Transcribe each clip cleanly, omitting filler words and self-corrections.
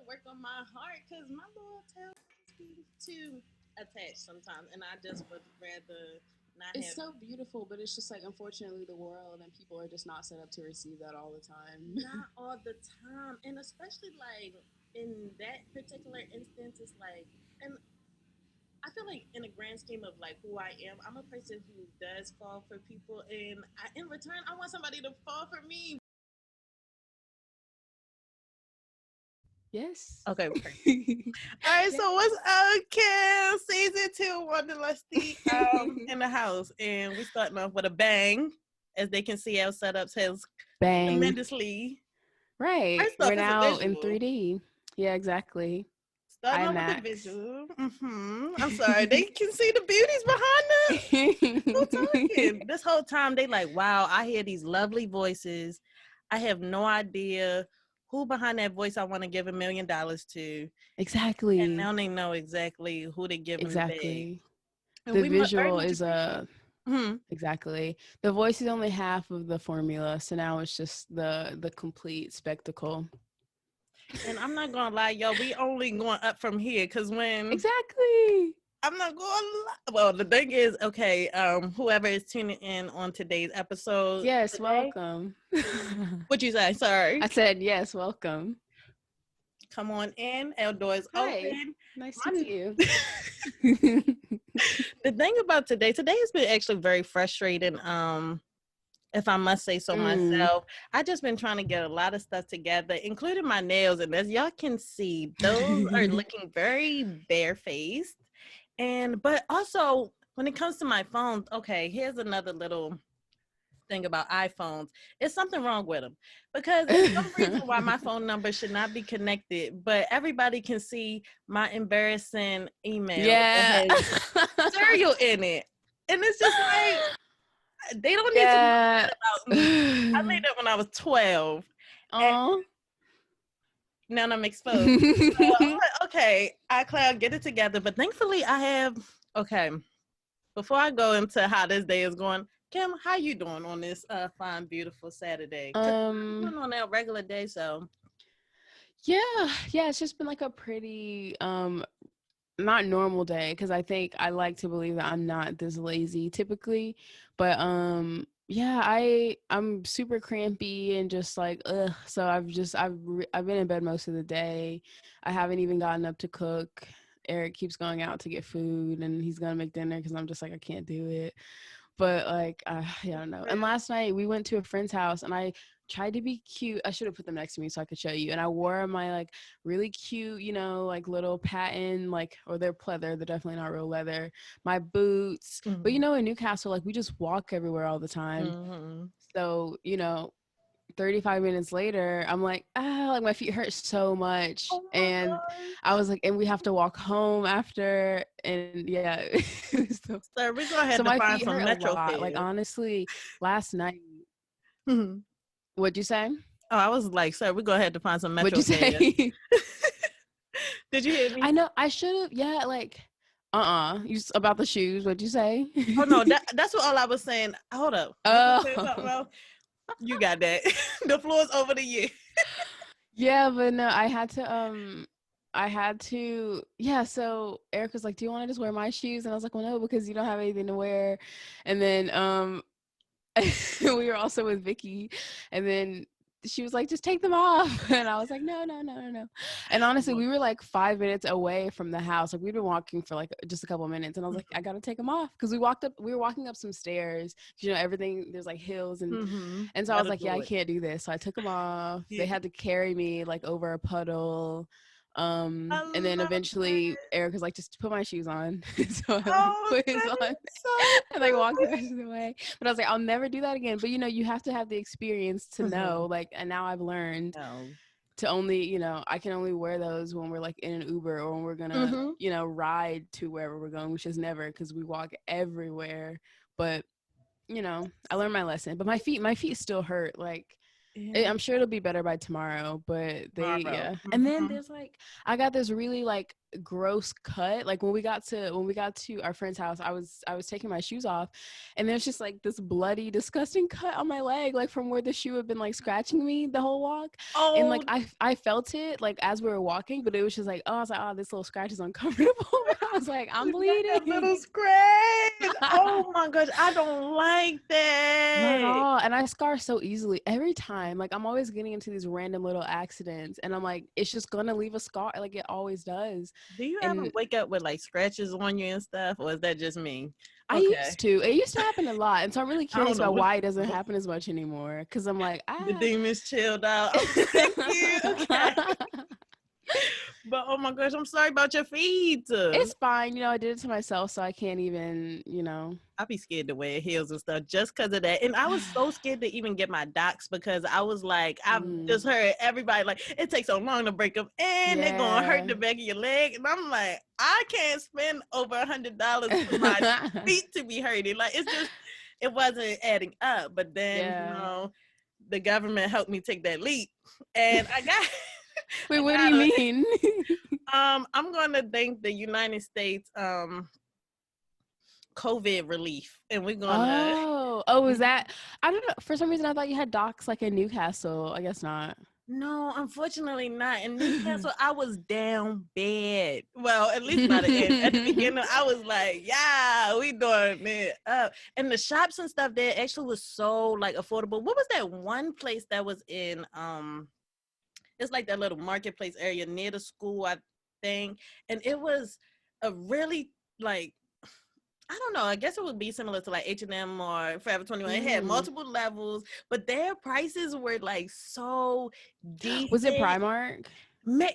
work on my heart because my little tail be too attached sometimes, and I just would rather not It's have. so beautiful, but it's just like unfortunately the world and people are just not set up to receive that all the time. Not all the time, and especially like in that particular instance, it's like, and I feel like in the grand scheme of like who I am, I'm a person who does fall for people, and in return, I want somebody to fall for me. Yes. Okay. All right, so what's up, Kim? Season 2, Wanderlusty in the house. And we're starting off with a bang. As they can see, our setups has Bang. tremendously. Right. First off, We're it's a now in visual. 3D. Yeah, exactly. Starting off with the IMAX. visual. I'm sorry. They can see the beauties behind us. Who's talking? This whole time, they like, wow, I hear these lovely voices. I have no idea who behind that voice I want to give $1 million to. Exactly. And now they know exactly who they're giving exactly. the bag. The visual is Mm-hmm. Exactly. The voice is only half of the formula, so now it's just the complete spectacle. And I'm not gonna lie, y'all, we only going up from here because when exactly. I'm not gonna lie. Well, the thing is, okay, whoever is tuning in on today's episode. Yes, today, welcome. What'd you say? Sorry. I said yes, welcome. Come on in. Our doors open. Nice to meet you. The thing about today has been actually very frustrating. If I must say so myself, I just been trying to get a lot of stuff together, including my nails. And as y'all can see, those are looking very barefaced. But also when it comes to my phone, okay, here's another little thing about iPhones. It's something wrong with them because there's no reason why my phone number should not be connected, but everybody can see my embarrassing email that has cereal in it. And it's just like, they don't need to know that about me. I made that when I was 12. Now I'm exposed. So I'm like, okay, iCloud, get it together. But thankfully I have, okay, before I go into how this day is going, Kim, how you doing on this fine, beautiful Saturday? I'm doing on that regular day, so. Yeah, it's just been like a pretty not normal day because I think I like to believe that I'm not this lazy typically, but yeah, I'm super crampy and just like ugh. So I've been in bed most of the day. I haven't even gotten up to cook. Eric keeps going out to get food and he's gonna make dinner because I'm just like I can't do it. But like yeah, I don't know. And last night we went to a friend's house and I tried to be cute. I should have put them next to me so I could show you. And I wore my like really cute, you know, like little patent, like, or they're pleather. They're definitely not real leather. My boots. Mm-hmm. But you know, in Newcastle, like we just walk everywhere all the time. Mm-hmm. So, you know, 35 minutes later, I'm like, like my feet hurt so much. And God. I was like, and we have to walk home after. And yeah. So we're going to have to find some metro fares. Like honestly, last night. Mm-hmm. What'd you say? Oh, I was like, sir, we're going to have to find some metro fares. What'd you say? Did you hear me? I know, I should have, yeah, like, you about the shoes, what'd you say? Oh, no, that's what all I was saying. Hold up. Oh. You got that. The floor's over to you. Yeah, but no, I had to, yeah, so Eric was like, do you want to just wear my shoes? And I was like, well, no, because you don't have anything to wear. And then, we were also with Vicky, and then she was like, just take them off. And I was like, no. And honestly, we were like 5 minutes away from the house. Like we'd been walking for like just a couple of minutes. And I was like, I got to take them off. Cause we were walking up some stairs, you know, everything, there's like hills. And so I was like, yeah, I can't do this. So I took them off. Yeah. They had to carry me like over a puddle. And then eventually Eric was like, just put my shoes on. So I put his on and like walked the rest of the way. But I was like, I'll never do that again. But you know, you have to have the experience to know, like, and now I've learned to only, you know, I can only wear those when we're like in an Uber or when we're gonna, you know, ride to wherever we're going, which is never, because we walk everywhere. But you know, I learned my lesson. But my feet still hurt. Like, I'm sure it'll be better by tomorrow, but yeah. And then there's like, I got this really like gross cut. Like when we got to our friend's house, I was taking my shoes off, and there's just like this bloody, disgusting cut on my leg, like from where the shoe had been like scratching me the whole walk. And like Oh, I felt it like as we were walking, but it was just like, oh, I was like, oh, this little scratch is uncomfortable. I was like, I'm that bleeding. little scratch. Oh my gosh, I don't like Not at that. all. And I scar so easily every time. Like I'm always getting into these random little accidents, and I'm like, it's just gonna leave a scar, like it always does. Do you ever And wake up with like scratches on you and stuff, or is that just me? I Okay, used to. It used to happen a lot, and so I'm really I don't curious know about what why it doesn't happen as much anymore. Because I'm like, the demons chilled out. Oh, thank you. Okay, but oh my gosh, I'm sorry about your feet. It's fine. You know, I did it to myself, so I can't even. You know. I be scared to wear heels and stuff just because of that. And I was so scared to even get my docs because I was like, I've just heard everybody like, it takes so long to break them and they're going to hurt the back of your leg. And I'm like, I can't spend over $100 for my feet to be hurting. Like, it's just, it wasn't adding up. But then, you know, the government helped me take that leap. And I got... Wait, what do you mean? I'm going to thank the United States COVID relief, and we're gonna. Is that? I don't know. For some reason, I thought you had docs like in Newcastle. I guess not. No, unfortunately not. In Newcastle, I was down bad. Well, at least by the end. At the beginning, I was like, "Yeah, we doing it up." And the shops and stuff there actually was so like affordable. What was that one place that was in? It's like that little marketplace area near the school, I think, and it was a really like. I don't know. I guess it would be similar to like H&M or Forever 21. It had multiple levels, but their prices were like so decent. Was it Primark?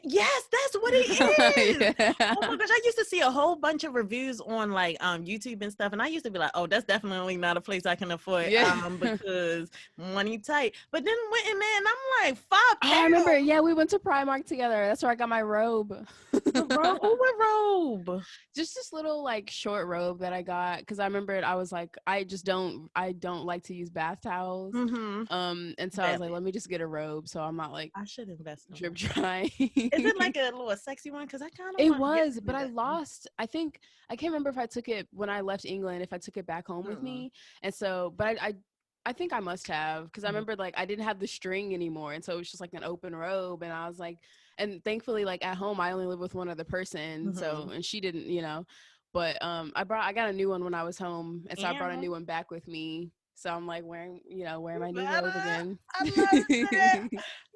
Yes, that's what it is. Yeah. Oh my gosh, I used to see a whole bunch of reviews on like YouTube and stuff, and I used to be like, oh, that's definitely not a place I can afford because money tight. But then went in there and I'm like, £5. I remember, we went to Primark together. That's where I got my robe. What robe? Just this little like short robe that I got because I remembered I was like, I don't like to use bath towels. And so I was like, let me just get a robe so I'm not like I should invest in drip dry. Is it like a little sexy one? Because I kind of it was, but I lost. I think I can't remember if I took it when I left England, if I took it back home with me. And so, but I think I must have because I remember like I didn't have the string anymore, and so it was just like an open robe, and I was like, and thankfully like at home I only live with one other person, so and she didn't, you know, but I got a new one when I was home, and so I brought a new one back with me. So I'm like wearing my new robe again. I love that.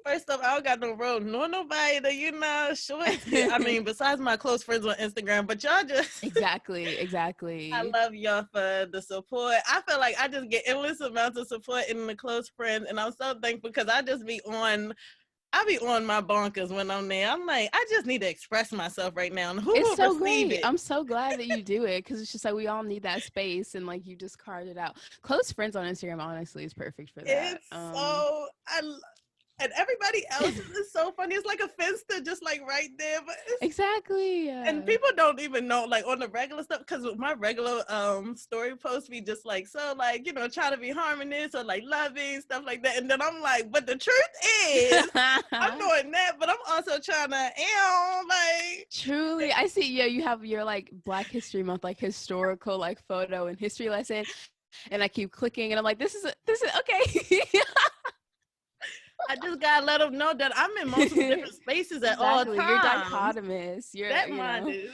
First off, I don't got no robe, nor nobody to, short. I mean, besides my close friends on Instagram, but y'all just exactly. I love y'all for the support. I feel like I just get endless amounts of support in the close friends, and I'm so thankful because I be on my bonkers when I'm there. I'm like, I just need to express myself right now. And who it's will so receive great. it? I'm so glad that you do it because it's just like we all need that space, and like you just carved it out. Close friends on Instagram, honestly, is perfect for that. It's and everybody else is so funny. It's like a Finsta just like right there. But exactly. And people don't even know like on the regular stuff because my regular story posts be just like so like trying to be harmonious or like loving stuff like that. And then I'm like, but the truth is I'm doing that, but I'm also trying to like truly. I see. Yeah, you have your like Black History Month like historical like photo and history lesson, and I keep clicking, and I'm like, this is okay. I just gotta let them know that I'm in multiple different spaces at all times. You're dichotomous. That mine is.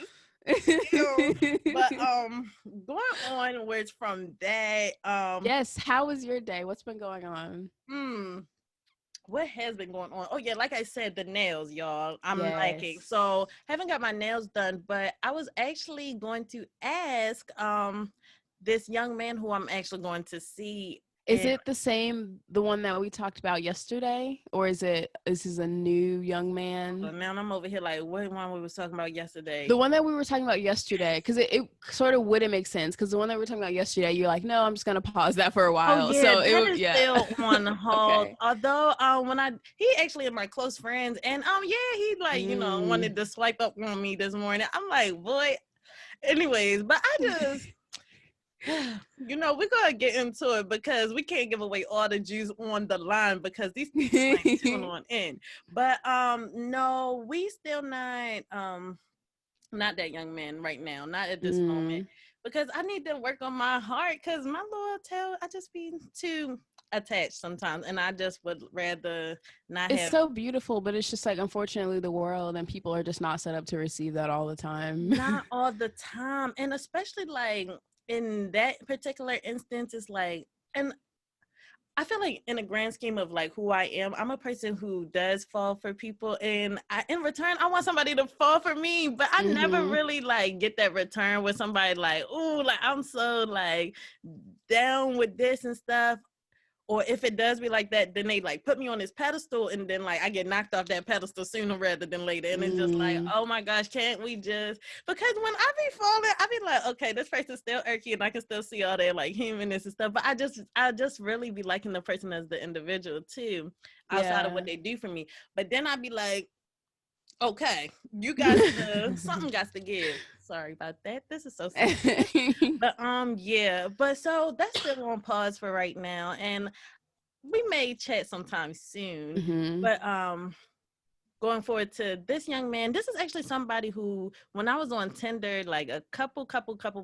But going onwards from that. Yes. How was your day? What's been going on? What has been going on? Oh yeah, like I said, the nails, y'all. I'm liking. So haven't got my nails done, but I was actually going to ask this young man who I'm actually going to see. Is it the one that we talked about yesterday, or is this is a new young man? So now I'm over here like, what one we was talking about yesterday? The one that we were talking about yesterday, because it sort of wouldn't make sense, because the one that we were talking about yesterday, you're like, no, I'm just gonna pause that for a while. Oh, yeah, so that is still on hold. Okay. Although he actually is my close friends, and he like wanted to swipe up on me this morning. I'm like, boy. Anyways, but I just. We're gonna get into it because we can't give away all the juice on the line because these people like tune on in. But no, we still not not that young man right now, not at this moment, because I need to work on my heart. Because my Lord, I just be too attached sometimes, and I just would rather not It's have. so beautiful, but it's just like, unfortunately, the world and people are just not set up to receive that all the time. Not all the time, and especially like in that particular instance, it's like, and I feel like in a grand scheme of like who I am, I'm a person who does fall for people, and in return, I want somebody to fall for me. But I never really like get that return with somebody like, oh, like I'm so like down with this and stuff. Or if it does be like that, then they like put me on this pedestal, and then like I get knocked off that pedestal sooner rather than later. And it's just like, oh my gosh, can't we just? Because when I be falling, I be like, okay, this person's still irky, and I can still see all their like humanness and stuff. But I just really be liking the person as the individual too, outside of what they do for me. But then I be like, okay, you got to something got to give. Sorry about that. This is so sad. But yeah, but so that's still on pause for right now, and we may chat sometime soon. But going forward to this young man, this is actually somebody who, when I was on Tinder like a couple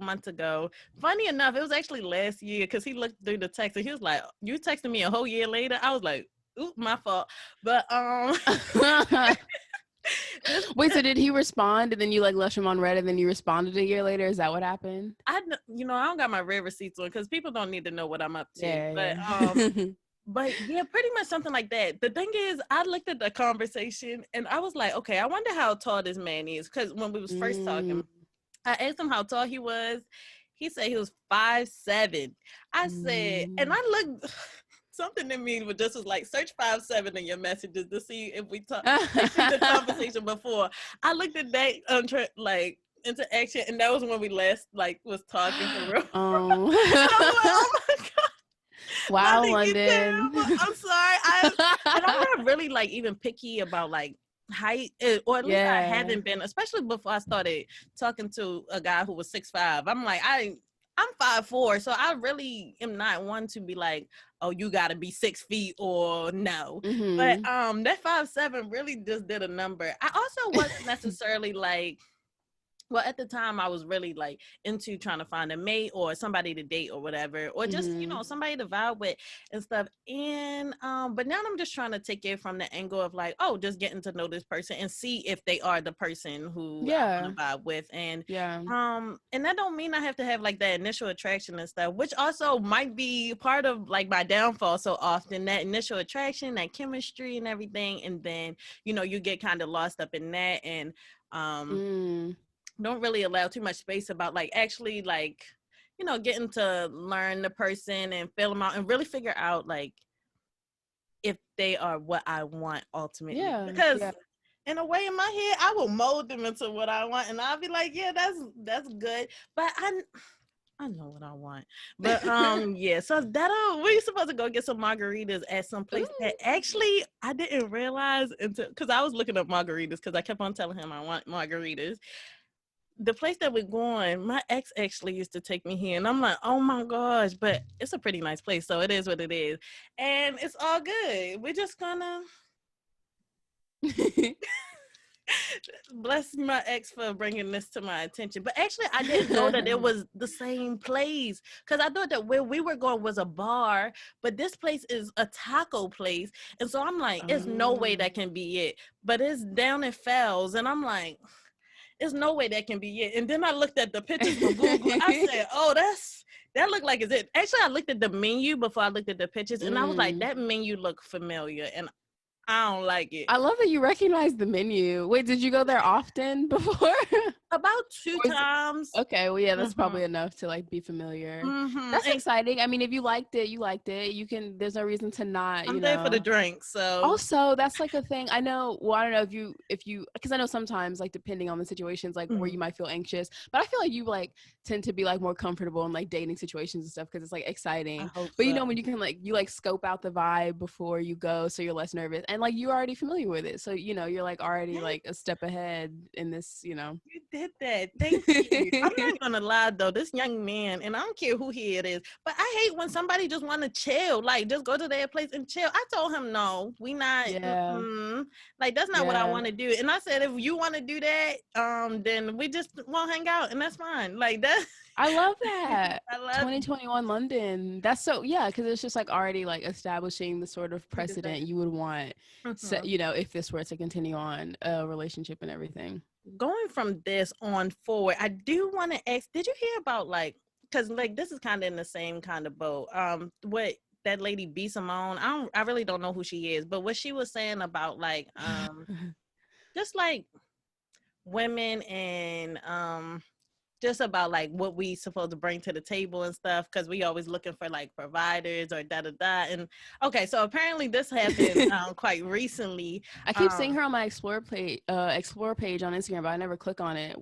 months ago, funny enough, it was actually last year, because he looked through the text and he was like, you texted me a whole year later. I was like, oop, my fault. But wait, so did he respond and then you like left him on red and then you responded a year later? Is that what happened? I don't got my red receipts on, because people don't need to know what I'm up to. But yeah, pretty much something like that. The thing is, I looked at the conversation and I was like, okay, I wonder how tall this man is. Because when we was first talking, I asked him how tall he was. He said he was 5'7". I said, and I looked, something in me was like, search 5'7" in your messages to see if we talk, like, see the conversation before. I looked at that like interaction, and that was when we last like was talking for real. Oh. And I was like, oh my God. Wow, London. I'm sorry. And I'm not really like even picky about like height, or at least I haven't been, especially before I started talking to a guy who was 6'5". I'm like, I'm 5'4", so I really am not one to be like, oh, you gotta be 6 feet or no. But that 5'7" really just did a number. I also wasn't necessarily like, well, at the time I was really like into trying to find a mate or somebody to date or whatever, or just, somebody to vibe with and stuff. And, but now I'm just trying to take it from the angle of like, oh, just getting to know this person and see if they are the person who I want to vibe with. And, and that don't mean I have to have like that initial attraction and stuff, which also might be part of like my downfall so often, that initial attraction, that chemistry and everything. And then, you get kind of lost up in that, and, don't really allow too much space about like actually like, getting to learn the person and feel them out and really figure out like if they are what I want ultimately. Because in a way in my head, I will mold them into what I want, and I'll be like, yeah, that's good. But I know what I want. But yeah, so we're supposed to go get some margaritas at some place that actually I didn't realize until, because I was looking up margaritas because I kept on telling him I want margaritas. The place that we're going, my ex actually used to take me here, and I'm like, oh my gosh, but it's a pretty nice place, so it is what it is, and it's all good. We're just gonna bless my ex for bringing this to my attention. But actually, I didn't know that it was the same place, because I thought that where we were going was a bar, but this place is a taco place, and so I'm like, there's no way that can be it. But it's down in Fells, and I'm like, there's no way that can be it. And then I looked at the pictures on Google. I said, oh, that looked like is it. Actually, I looked at the menu before I looked at the pictures, and I was like, that menu looked familiar, and I don't like it. I love that you recognize the menu. Wait, did you go there often before? About 2 times. Okay, well, yeah, that's probably enough to like be familiar. That's exciting. I mean, if you liked it, you liked it. You can. There's no reason to not. I'm there for the drink. So also, that's like a thing. I know. Well, I don't know if you because I know sometimes like depending on the situations, like where you might feel anxious, but I feel like you like tend to be like more comfortable in like dating situations and stuff because it's like exciting. But when you can like you like scope out the vibe before you go, so you're less nervous, and like you're already familiar with it, so you're like already like a step ahead in this. You did that. Thank you. I'm not gonna lie though, this young man, and I don't care who it is, but I hate when somebody just want to chill, like just go to their place and chill. I told him no, we not. Yeah. Like that's not what I Yeah. want to do. And I said if you want to do that, then we just won't hang out, and that's fine. Like that. I love that. I love 2021 London. That's so, yeah, because it's just like already like establishing the sort of you just precedent you would want, like, you know, if this were to continue on a relationship and everything. going from this on forward, I do want to ask, did you hear about like, because like this is kind of in the same kind of boat, what that lady B Simone, I really don't know who she is, but what she was saying about like just like women and just about like what we supposed to bring to the table and stuff, because we always looking for like providers or da da da. And okay, so apparently this happened quite recently. I keep seeing her on my explore page on Instagram, but I never click on it.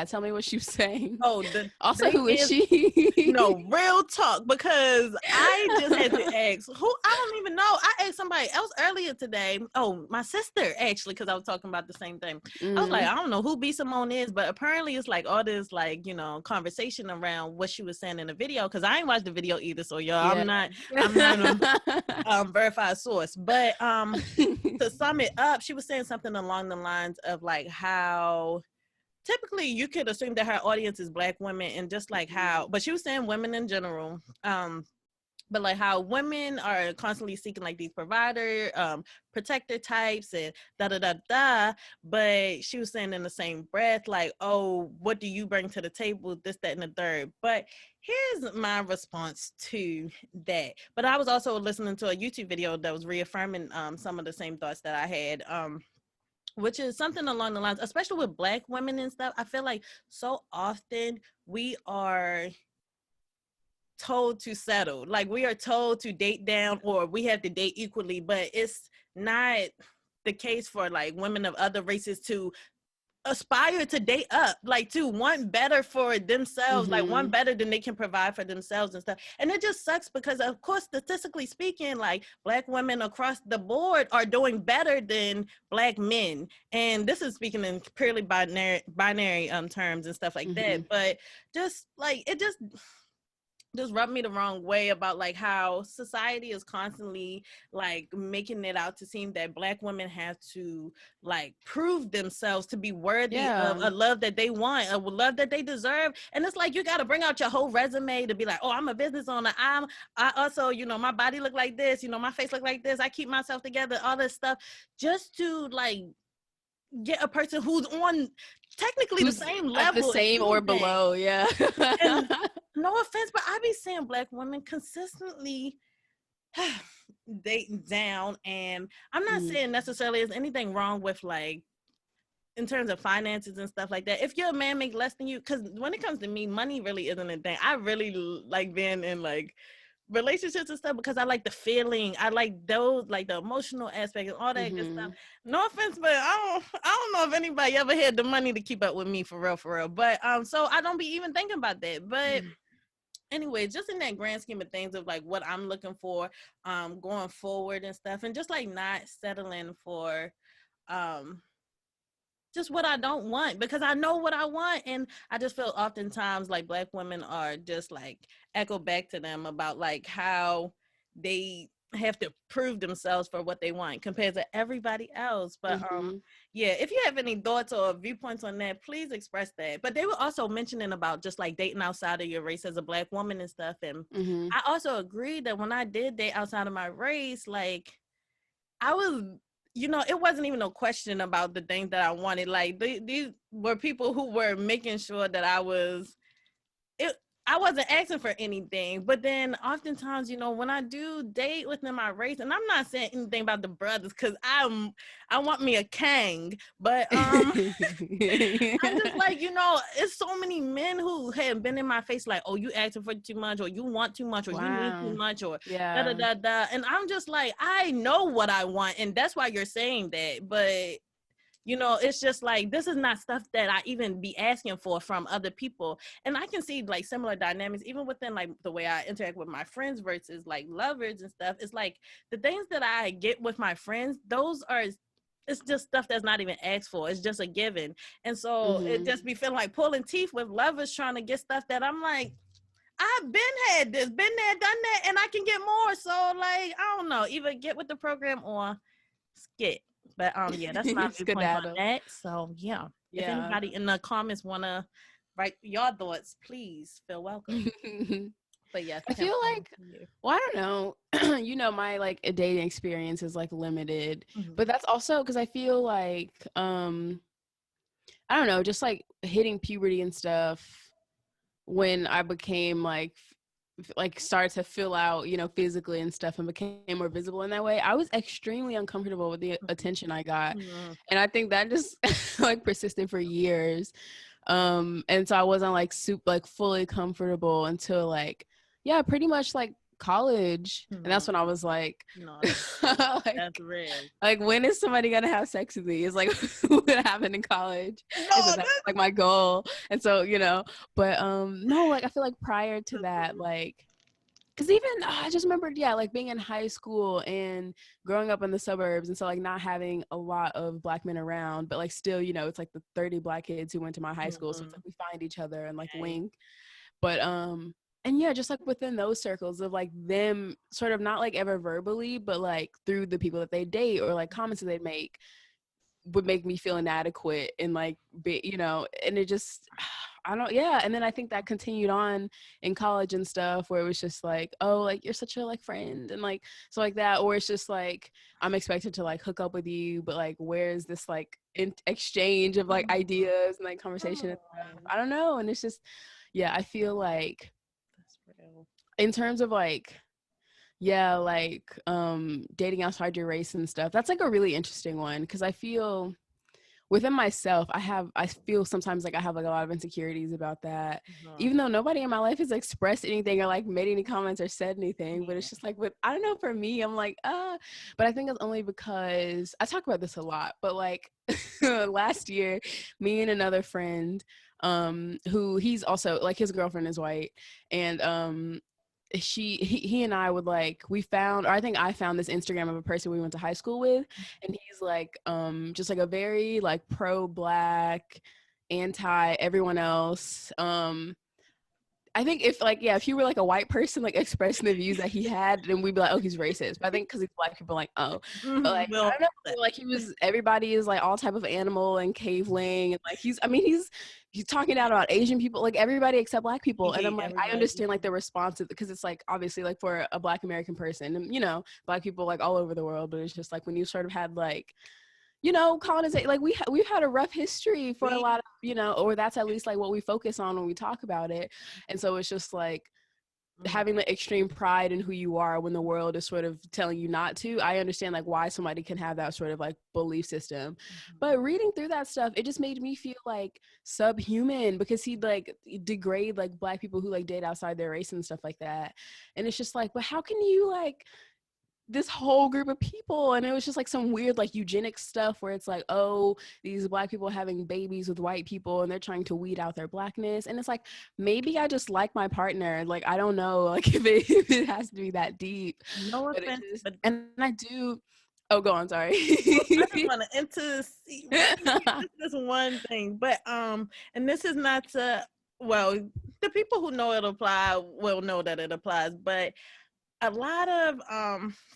Tell me what she was saying. Oh, also, who is she? No, real talk, because I just had to ask who, I don't even know. I asked somebody else earlier today. Oh, my sister actually, because I was talking about the same thing. I was like, I don't know who B Simone is, but apparently it's like all this like, you know, conversation around what she was saying in the video, because I ain't watched the video either, so y'all, yeah. I'm not a verified source, but to sum it up, she was saying something along the lines of like how typically you could assume that her audience is Black women, and just like how, but she was saying women in general, but like how women are constantly seeking like these provider, protector types and da da da da. But she was saying in the same breath, like, oh, what do you bring to the table? This, that, and the third. But here's my response to that. But I was also listening to a YouTube video that was reaffirming some of the same thoughts that I had. Which is something along the lines, especially with Black women and stuff. I feel like so often we are told to settle, like we are told to date down, or we have to date equally, but it's not the case for like women of other races to aspire to date up, like to want better for themselves, like want better than they can provide for themselves and stuff. And it just sucks because of course, statistically speaking, like Black women across the board are doing better than Black men. And this is speaking in purely binary terms and stuff like that. But just like, it just rubbed me the wrong way about like how society is constantly like making it out to seem that Black women have to like prove themselves to be worthy of a love that they want, a love that they deserve. And it's like you got to bring out your whole resume to be like, oh, I'm a business owner, I also, you know, my body look like this, you know, my face look like this, I keep myself together, all this stuff, just to like get a person who's on technically the same level, the same or below. And no offense, but I be seeing Black women consistently dating down, and I'm not saying necessarily there's anything wrong with like in terms of finances and stuff like that. If your man make less than you, because when it comes to me, money really isn't a thing. I really like being in like relationships and stuff because I like the feeling, I like those, like the emotional aspect and all that good stuff. No offense, but I don't know if anybody ever had the money to keep up with me for real. But so I don't be even thinking about that. But anyway, just in that grand scheme of things of like what I'm looking for going forward and stuff, and just like not settling for just what I don't want, because I know what I want. And I just feel oftentimes like Black women are just like echo back to them about like how they have to prove themselves for what they want compared to everybody else. But yeah, if you have any thoughts or viewpoints on that, please express that. But they were also mentioning about just like dating outside of your race as a Black woman and stuff. And I also agree that when I did date outside of my race, like I was, you know, it wasn't even a question about the things that I wanted. Like these were people who were making sure that I wasn't asking for anything. But then oftentimes, you know, when I do date within my race, and I'm not saying anything about the brothers because I want me a king, but I'm just like, you know, it's so many men who have been in my face like, oh, you asking for too much, or you want too much, or you need too much, or da da da da. And I'm just like, I know what I want, and that's why you're saying that. But you know, it's just like, this is not stuff that I even be asking for from other people. And I can see like similar dynamics, even within like the way I interact with my friends versus like lovers and stuff. It's like the things that I get with my friends, those are it's just stuff that's not even asked for. It's just a given. And so it Mm-hmm. just be feeling like pulling teeth with lovers trying to get stuff that I'm like, I've been had this, been there, done that, and I can get more. So like, I don't know, either get with the program or skip. But yeah, that's my viewpoint on Skedaddle. that. So yeah, if Yeah. anybody in the comments wanna write your thoughts, please feel welcome. But yes, I feel Kim, like, well, I don't know. You know, my like dating experience is like limited, but that's also because I feel like, I don't know, just like hitting puberty and stuff when I became like started to fill out, you know, physically and stuff and became more visible in that way. I was extremely uncomfortable with the attention I got. And I think that just like persisted for years. And so I wasn't like fully comfortable until like, yeah, pretty much like college. And that's when I was like, no, like, that's real. like when is somebody gonna have sex with me? It's like what happened in college. And so that's like my goal. And so, you know, but no, like I feel like prior to that, like, because even I just remembered, yeah, like being in high school and growing up in the suburbs, and so like not having a lot of Black men around, but like still, you know, it's like the 30 Black kids who went to my high school, so it's like we find each other and like link. But and yeah, just like within those circles of like them sort of not like ever verbally, but like through the people that they date or like comments that they make would make me feel inadequate and like be, you know, and it just I don't, yeah. And then I think that continued on in college and stuff where it was just like, oh, like you're such a like friend and like so like that, or it's just like I'm expected to like hook up with you, but like where's this like exchange of like ideas and like conversation and stuff? I don't know. And it's just, yeah, I feel like in terms of like, yeah, like dating outside your race and stuff, that's like a really interesting one because I feel within myself I feel sometimes like I have like a lot of insecurities about that, even though nobody in my life has expressed anything or like made any comments or said anything, but it's just like with I don't know, for me I'm like but I think it's only because I talk about this a lot, but like last year me and another friend who he's also like his girlfriend is white, and he and I would like we found, or I think I found this Instagram of a person we went to high school with, and he's like just like a very like pro-Black, anti everyone else. I think if like, yeah, if you were like a white person like expressing the views that he had, then we'd be like, oh, he's racist. But I think because he's Black, people like, oh, but like I don't know, like he was, everybody is like all type of animal and caveling, and like he's talking out about Asian people, like everybody except Black people, and I'm like, I understand like the response because it's like obviously like for a Black American person, and you know, Black people like all over the world, but it's just like when you sort of had like, you know, colonization, like we've had a rough history for a lot of, you know, or that's at least like what we focus on when we talk about it. And so it's just like having the extreme pride in who you are when the world is sort of telling you not to. I understand like why somebody can have that sort of like belief system, but reading through that stuff, it just made me feel like subhuman because he'd like degrade like Black people who like date outside their race and stuff like that. And it's just like, but how can you like this whole group of people? And it was just like some weird like eugenics stuff where it's like, oh, these Black people having babies with white people and they're trying to weed out their Blackness. And it's like, maybe I just like my partner, like I don't know, like if it has to be that deep. No offense, but and I do. Oh, go on. Sorry. I just want to intercede. This is one thing, but and this is not to, well, the people who know it apply will know that it applies, but a lot of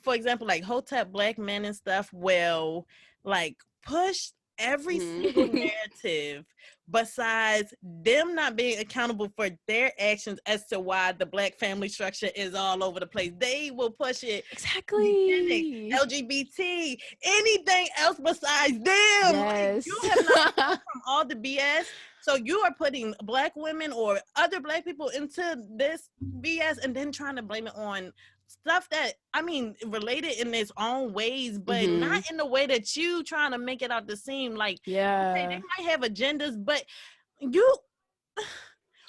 for example, like Hotep Black men and stuff will like push every single narrative besides them not being accountable for their actions as to why the Black family structure is all over the place. They will push it exactly LGBT, anything else besides them. Yes. Like, you have not come from all the BS. So you are putting Black women or other Black people into this BS and then trying to blame it on stuff that, I mean, related in its own ways, but not in the way that you trying to make it out to seem like, okay, they might have agendas, but you,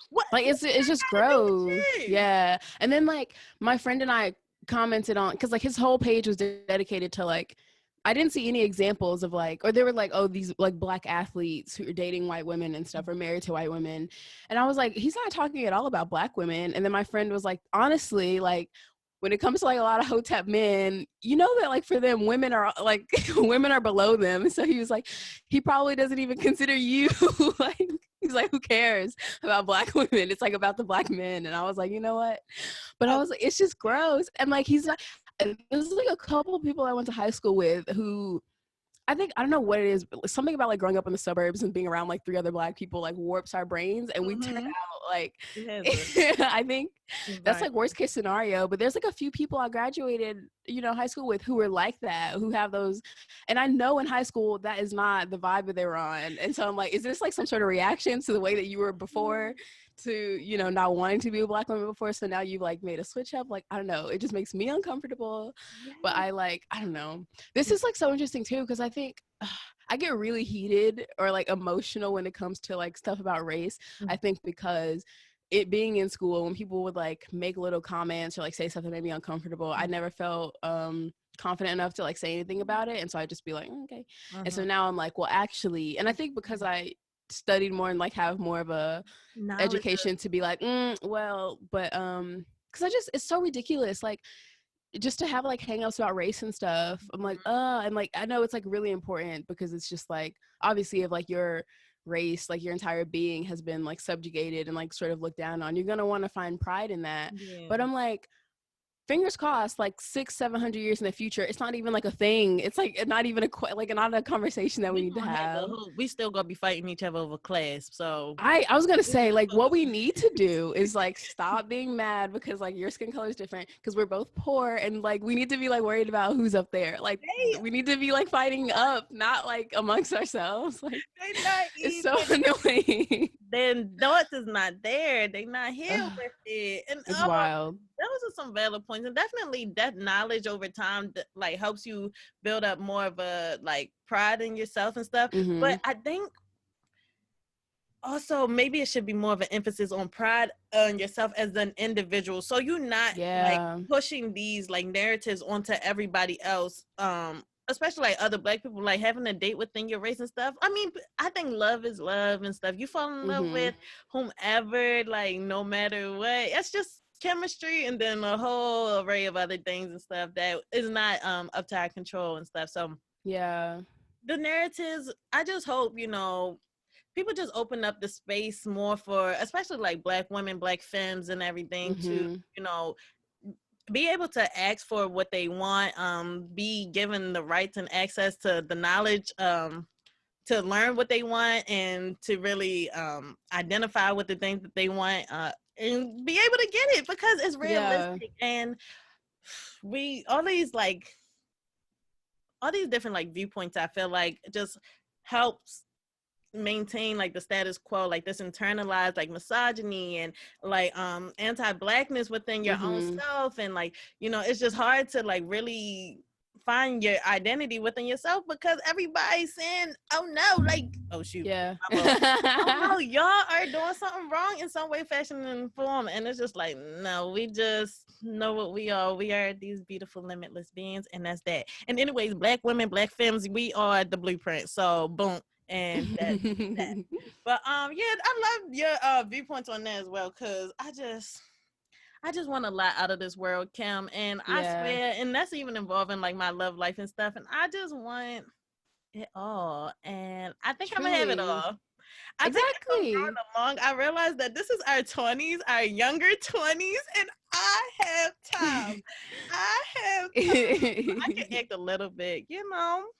what? Like it's just gross. Yeah. And then like my friend and I commented on, because like his whole page was dedicated to like, I didn't see any examples of like, or they were like, oh, these like Black athletes who are dating white women and stuff or married to white women. And I was like, he's not talking at all about Black women. And then my friend was like, honestly, like when it comes to like a lot of hotep men, you know that like for them, women are like women are below them. And so he was like, he probably doesn't even consider you like, he's like, who cares about black women? It's like about the black men. And I was like, you know what? But I was like, it's just gross. And like he's like, there's like a couple of people I went to high school with who I think, I don't know what it is, but something about like growing up in the suburbs and being around like 3 other black people like warps our brains, and we turn out like I think that's like worst case scenario. But there's like a few people I graduated, high school with who were like that, who have those, and I know in high school that is not the vibe that they were on. And so I'm like, is this like some sort of reaction to the way that you were before, to not wanting to be a black woman before, so now you've like made a switch up? Like, I don't know, it just makes me uncomfortable. But I don't know, this is like so interesting too, because I think I get really heated or like emotional when it comes to like stuff about race. I think because it being in school, when people would like make little comments or like say something that made me uncomfortable, I never felt confident enough to like say anything about it, and so I'd just be like, okay. And so now I'm like, well, actually, and I think because I studied more and like have more of a education to be like, well, but because it's so ridiculous, like just to have like hangouts about race and stuff. I'm like, and like I know it's like really important, because it's just like, obviously, if like your race, like your entire being has been like subjugated and like sort of looked down on, you're gonna want to find pride in that. But I'm like, fingers crossed, like 600-700 years in the future, it's not even like a thing. It's like not even not a conversation that we need to have. We still gonna be fighting each other over class. So I was gonna say, like, what we need to do is like stop being mad because like your skin color is different, because we're both poor, and like we need to be like worried about who's up there. Like we need to be like fighting up, not like amongst ourselves. Like it's so annoying. Then thoughts is not there. They not here with it, and it's wild. Those are some valid points, and definitely that knowledge over time that like helps you build up more of a like pride in yourself and stuff. But I think also maybe it should be more of an emphasis on pride on yourself as an individual, so you're not like pushing these like narratives onto everybody else, especially like other black people, like having a date within your race and stuff. I mean, I think love is love and stuff. You fall in love with whomever, like no matter what, it's just chemistry, and then a whole array of other things and stuff that is not up to our control and stuff. So the narratives, I just hope people just open up the space more for especially like black women, black femmes and everything to be able to ask for what they want, be given the rights and access to the knowledge to learn what they want, and to really identify with the things that they want, and be able to get it, because it's realistic. And all these different like viewpoints, I feel like just helps maintain like the status quo, like this internalized like misogyny and like anti-blackness within your own self. And like it's just hard to like really find your identity within yourself, because everybody's saying, oh no, like, oh shoot, oh no, y'all are doing something wrong in some way, fashion, and form. And it's just like, no, we just know what we are. We are these beautiful limitless beings, and that's that. And anyways, black women, black femmes, we are the blueprint. So boom. And that. But I love your viewpoints on that as well, because I just want a lot out of this world, Kim, and I swear, and that's even involving like my love life and stuff, and I just want it all, and I think I'm gonna have it all. Exactly. I realized that this is our 20s, our younger 20s, and I have time. I can act a little bit,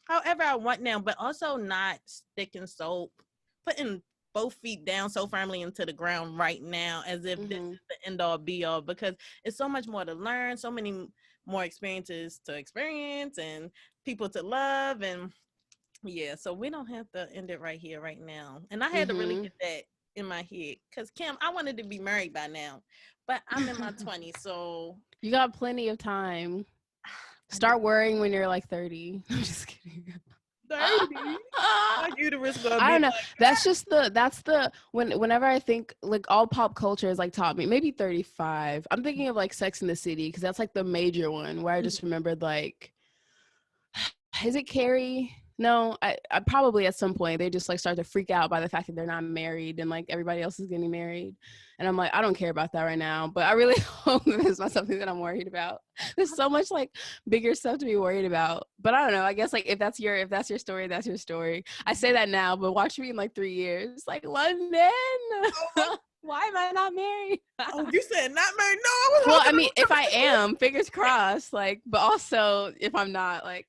however I want now, but also not putting both feet down so firmly into the ground right now, as if this is the end all be all, because it's so much more to learn, so many more experiences to experience, and people to love, and so we don't have to end it right here, right now. And I had to really get that in my head, because Kim, I wanted to be married by now, but I'm in my 20s, so you got plenty of time. Start worrying when you're like 30. I'm just kidding. 30. My uterus gonna I don't know. Like, whenever I think like all pop culture has like taught me, maybe 35. I'm thinking of like Sex in the City, because that's like the major one where I just remembered like, is it Carrie? No, I probably at some point they just like start to freak out by the fact that they're not married and like everybody else is getting married. And I'm like, I don't care about that right now. But I really hope that it's not something that I'm worried about. There's so much like bigger stuff to be worried about. But I don't know. I guess like if that's your story, that's your story. I say that now, but watch me in like 3 years. Like London. Why am I not married? Oh, you said not married? No, I was Well, hoping I mean, if I am, fingers crossed. Like, but also if I'm not, like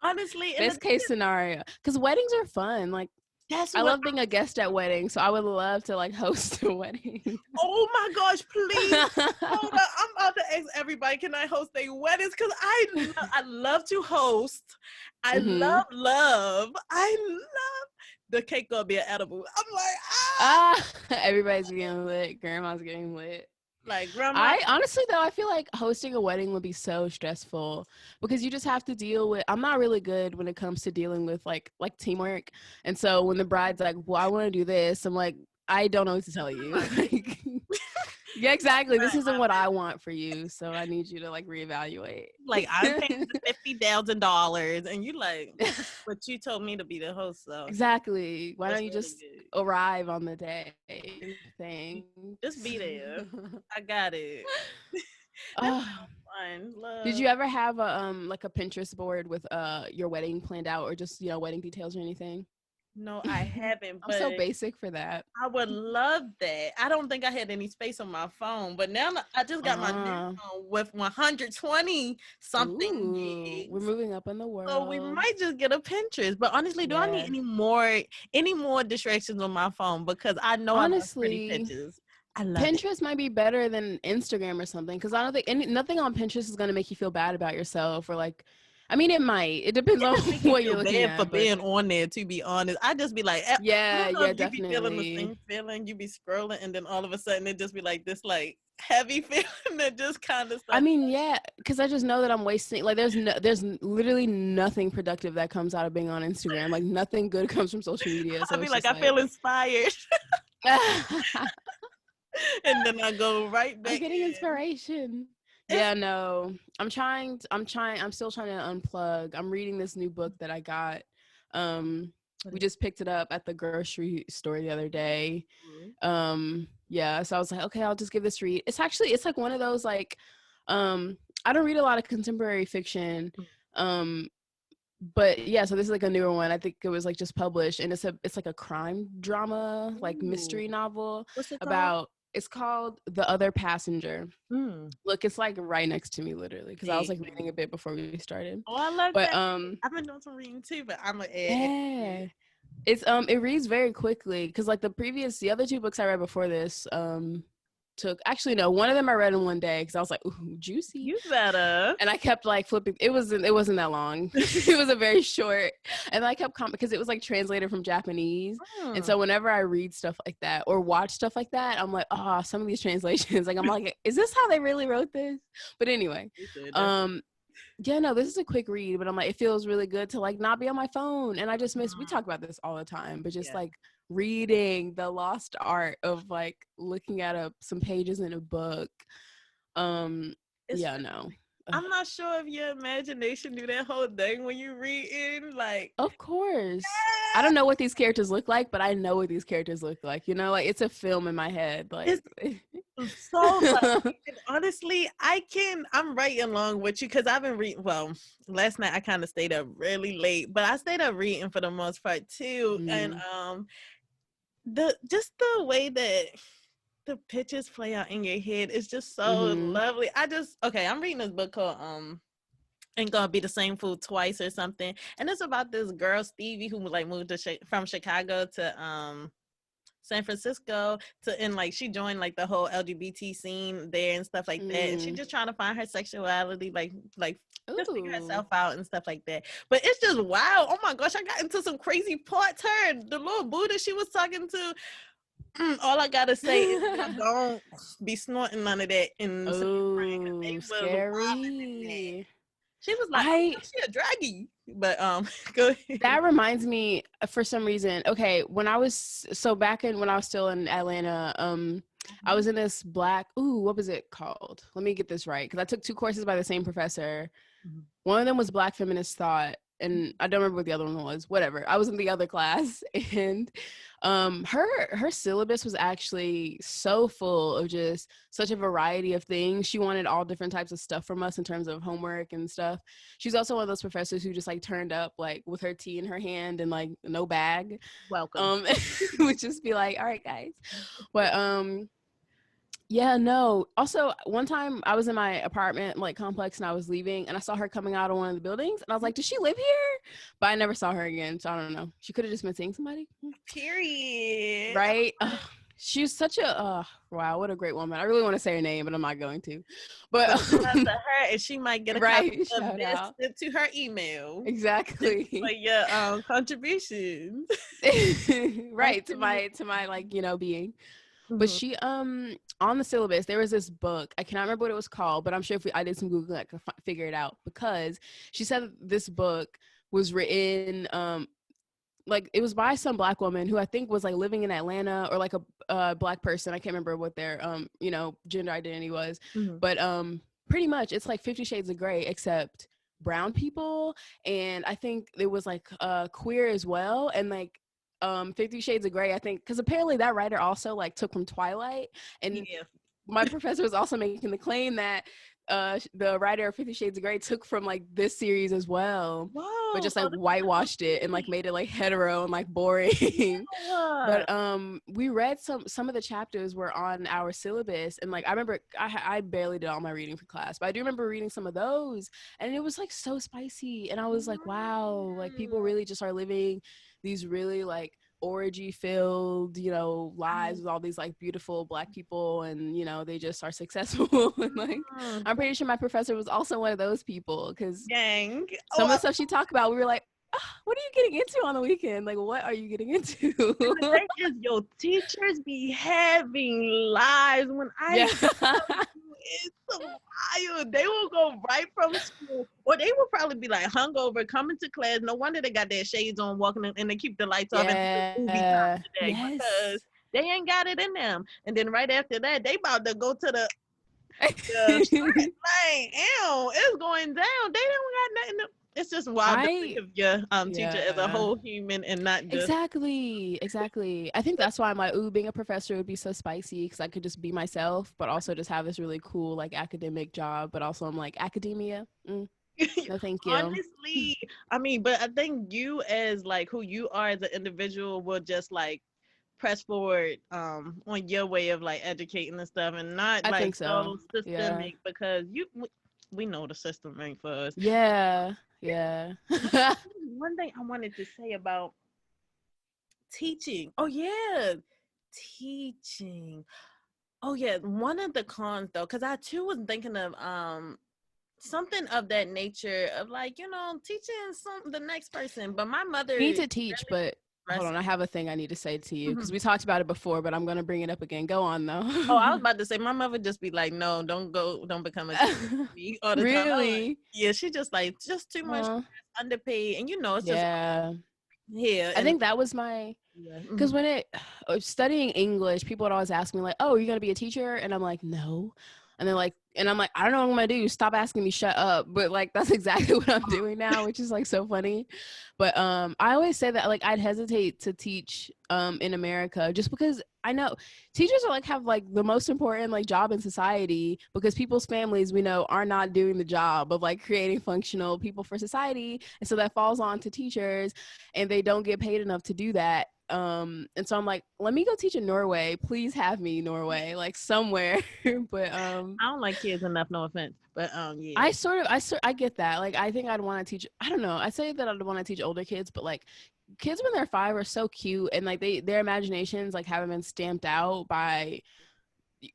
honestly, best case scenario, because weddings are fun. Like, that's I what love being a guest at weddings, so I would love to like host a wedding. oh my gosh, please. Hold up. I'm about to ask everybody, can I host their weddings? Because I love to host. I love the cake gonna be an edible. I'm like, Everybody's getting lit. Grandma's getting lit. like grandma. I honestly though, I feel like hosting a wedding would be so stressful because you just have to deal with. I'm not really good when it comes to dealing with like teamwork, and so when the bride's like, "Well, I want to do this," I'm like, "I don't know what to tell you." Like, yeah, exactly. This isn't what I want for you, so I need you to like reevaluate. Like I'm paying $50,000, and you like, but you told me to be the host, so exactly. Why that's don't you really just good. arrive on the day? Thing. Just be there. I got it. Oh. Fun. Love. Did you ever have a like a Pinterest board with your wedding planned out or just wedding details or anything? No, I haven't. I'm so basic for that. I would love that. I don't think I had any space on my phone, but now I just got my new phone with 120 something gigs. We're moving up in the world, so we might just get a Pinterest. But honestly, do I need any more distractions on my phone? Because I know I love pretty pictures. I love Pinterest might be better than Instagram or something because I don't think nothing on Pinterest is going to make you feel bad about yourself or like. I mean, it might. It depends on what you're looking at. For being on there, to be honest, I just be like, yeah, definitely. You be feeling the same feeling. You be scrolling, and then all of a sudden, it just be like this, like heavy feeling that just kind of. I mean, yeah, because I just know that I'm wasting. Like, there's literally nothing productive that comes out of being on Instagram. Like, nothing good comes from social media. So I be like, I feel inspired. And then I go right back. I'm getting inspiration. Yeah, no. I'm still trying to unplug. I'm reading this new book that I got. We just picked it up at the grocery store the other day. Yeah, so I was like, okay, I'll just give this a read. It's like one of those like I don't read a lot of contemporary fiction. But yeah, so this is like a newer one. I think it was like just published, and it's like a crime drama, like mystery novel. What's it about it's called The Other Passenger. Look, it's like right next to me, literally, because I was like reading a bit before we started. Oh, I love that. I've been doing some reading too, but I'm gonna add. It's it reads very quickly because like the other two books I read before this one of them I read in one day because I was like, ooh, juicy. You better. And I kept like flipping. It wasn't that long. It was a very short. And I kept because it was like translated from Japanese. And so whenever I read stuff like that or watch stuff like that, I'm like, oh, some of these translations, like I'm like, is this how they really wrote this? But anyway, yeah, no, this is a quick read, but I'm like, it feels really good to like not be on my phone. And I just we talk about this all the time, but just like reading the lost art of like looking at some pages in a book. I'm not sure if your imagination do that whole thing when you read in, like. Of course. I don't know what these characters look like, but I know what these characters look like. Like it's a film in my head. Like so honestly, I'm right along with you because I've been reading. Well, last night I kind of stayed up really late, but I stayed up reading for the most part too. And the way that the pictures play out in your head is just so lovely. I'm reading this book called Ain't Gonna Be the Same Fool Twice or something, and it's about this girl Stevie who like moved from Chicago to San Francisco and like she joined like the whole LGBT scene there and stuff like that, and she's just trying to find her sexuality, like just figure herself out and stuff like that. But it's just wow, oh my gosh, I got into some crazy parts. The little Buddha she was talking to. All I gotta say is don't be snorting none of that in the scary. She was like, she a draggy. But go ahead. That reminds me, for some reason. Okay, when I was still in Atlanta, I was in this what was it called? Let me get this right because I took 2 courses by the same professor. One of them was Black Feminist Thought, and I don't remember what the other one was. Whatever. I was in the other class, and her syllabus was actually so full of just such a variety of things. She wanted all different types of stuff from us in terms of homework and stuff. She's also one of those professors who just like turned up like with her tea in her hand and like no bag. Welcome. Would just be like, all right, guys. But yeah, no. Also, one time I was in my apartment like complex and I was leaving and I saw her coming out of one of the buildings and I was like, does she live here? But I never saw her again, so I don't know. She could have just been seeing somebody. Period. Right? She was such a wow, what a great woman. I really want to say her name, but I'm not going to. But shout out to her, and she might get a right, copy of shout this out. sent to her email. Exactly. For your contributions. Right, to my like, you know, being. But she on the syllabus there was this book. I cannot remember what it was called, but I'm sure if I did some Googling I could figure it out, because she said this book was written like it was by some Black woman who I think was like living in Atlanta, or like a Black person. I can't remember what their you know, gender identity was. But pretty much it's like 50 Shades of Grey except brown people, and I think it was like queer as well, and like 50 Shades of Grey, I think, because apparently that writer also like took from Twilight, and my professor was also making the claim that the writer of 50 Shades of Grey took from like this series as well. Whoa, but just like whitewashed it and like made it like hetero and like boring. But we read some of the chapters were on our syllabus, and like I remember I barely did all my reading for class, but I do remember reading some of those, and it was like so spicy, and I was like, wow, like people really just are living these really like orgy filled, you know, lives with all these like beautiful Black people, and you know they just are successful. And like I'm pretty sure my professor was also one of those people, because some of the stuff she talked about, we were like, oh, what are you getting into on the weekend? Like, what are you getting into? The thing is, your teachers be having lives. When I it's so wild. They will go right from school, or they will probably be like hungover, coming to class. No wonder they got their shades on, walking in, and they keep the lights off and the movie time today, because they ain't got it in them. And then right after that, they about to go to the like, ew, it's going down. They don't got nothing. It's just wild to think of your teacher as a whole human and not just exactly. I think that's why I'm like, ooh, being a professor would be so spicy, because I could just be myself, but also just have this really cool like academic job. But also I'm like, academia, no thank you. Honestly, I mean, but I think you as like who you are as an individual will just like press forward on your way of like educating and stuff, and not I like think so systemic, because we know the system ain't for us. Yeah. One thing I wanted to say about teaching. Oh yeah, teaching. Oh yeah, one of the cons though, because I too was thinking of something of that nature of like, you know, teaching the next person. But my mother you need to teach, but hold on, I have a thing I need to say to you, because we talked about it before, but I'm going to bring it up again. Go on, though. Oh, I was about to say, my mother just be like, no, don't become a teacher all the time. Like, yeah, she just like, just too much underpaid. And you know, it's just here. I think that was my, because when studying English, people would always ask me like, oh, are you going to be a teacher? And I'm like, no. And they're like, and I'm like, I don't know what I'm gonna do. Stop asking me, shut up. But like, that's exactly what I'm doing now, which is like so funny. But I always say that like I'd hesitate to teach in America, just because I know teachers are like have like the most important like job in society, because people's families, we know, are not doing the job of like creating functional people for society, and so that falls on to teachers, and they don't get paid enough to do that. And so I'm like, let me go teach in Norway. Please have me, Norway, like somewhere. But I don't like kids enough, no offense. But yeah. I get that. Like I think I'd want to teach, I don't know, I say that I'd want to teach older kids, but like kids when they're 5 are so cute, and like their imaginations like haven't been stamped out by,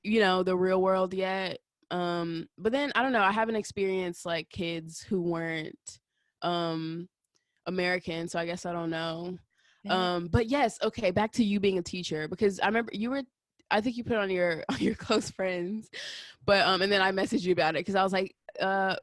you know, the real world yet. But then I don't know, I haven't experienced like kids who weren't American, so I guess I don't know. But yes, okay, back to you being a teacher, because I remember I think you put it on your close friends, but and then I messaged you about it, because I was like,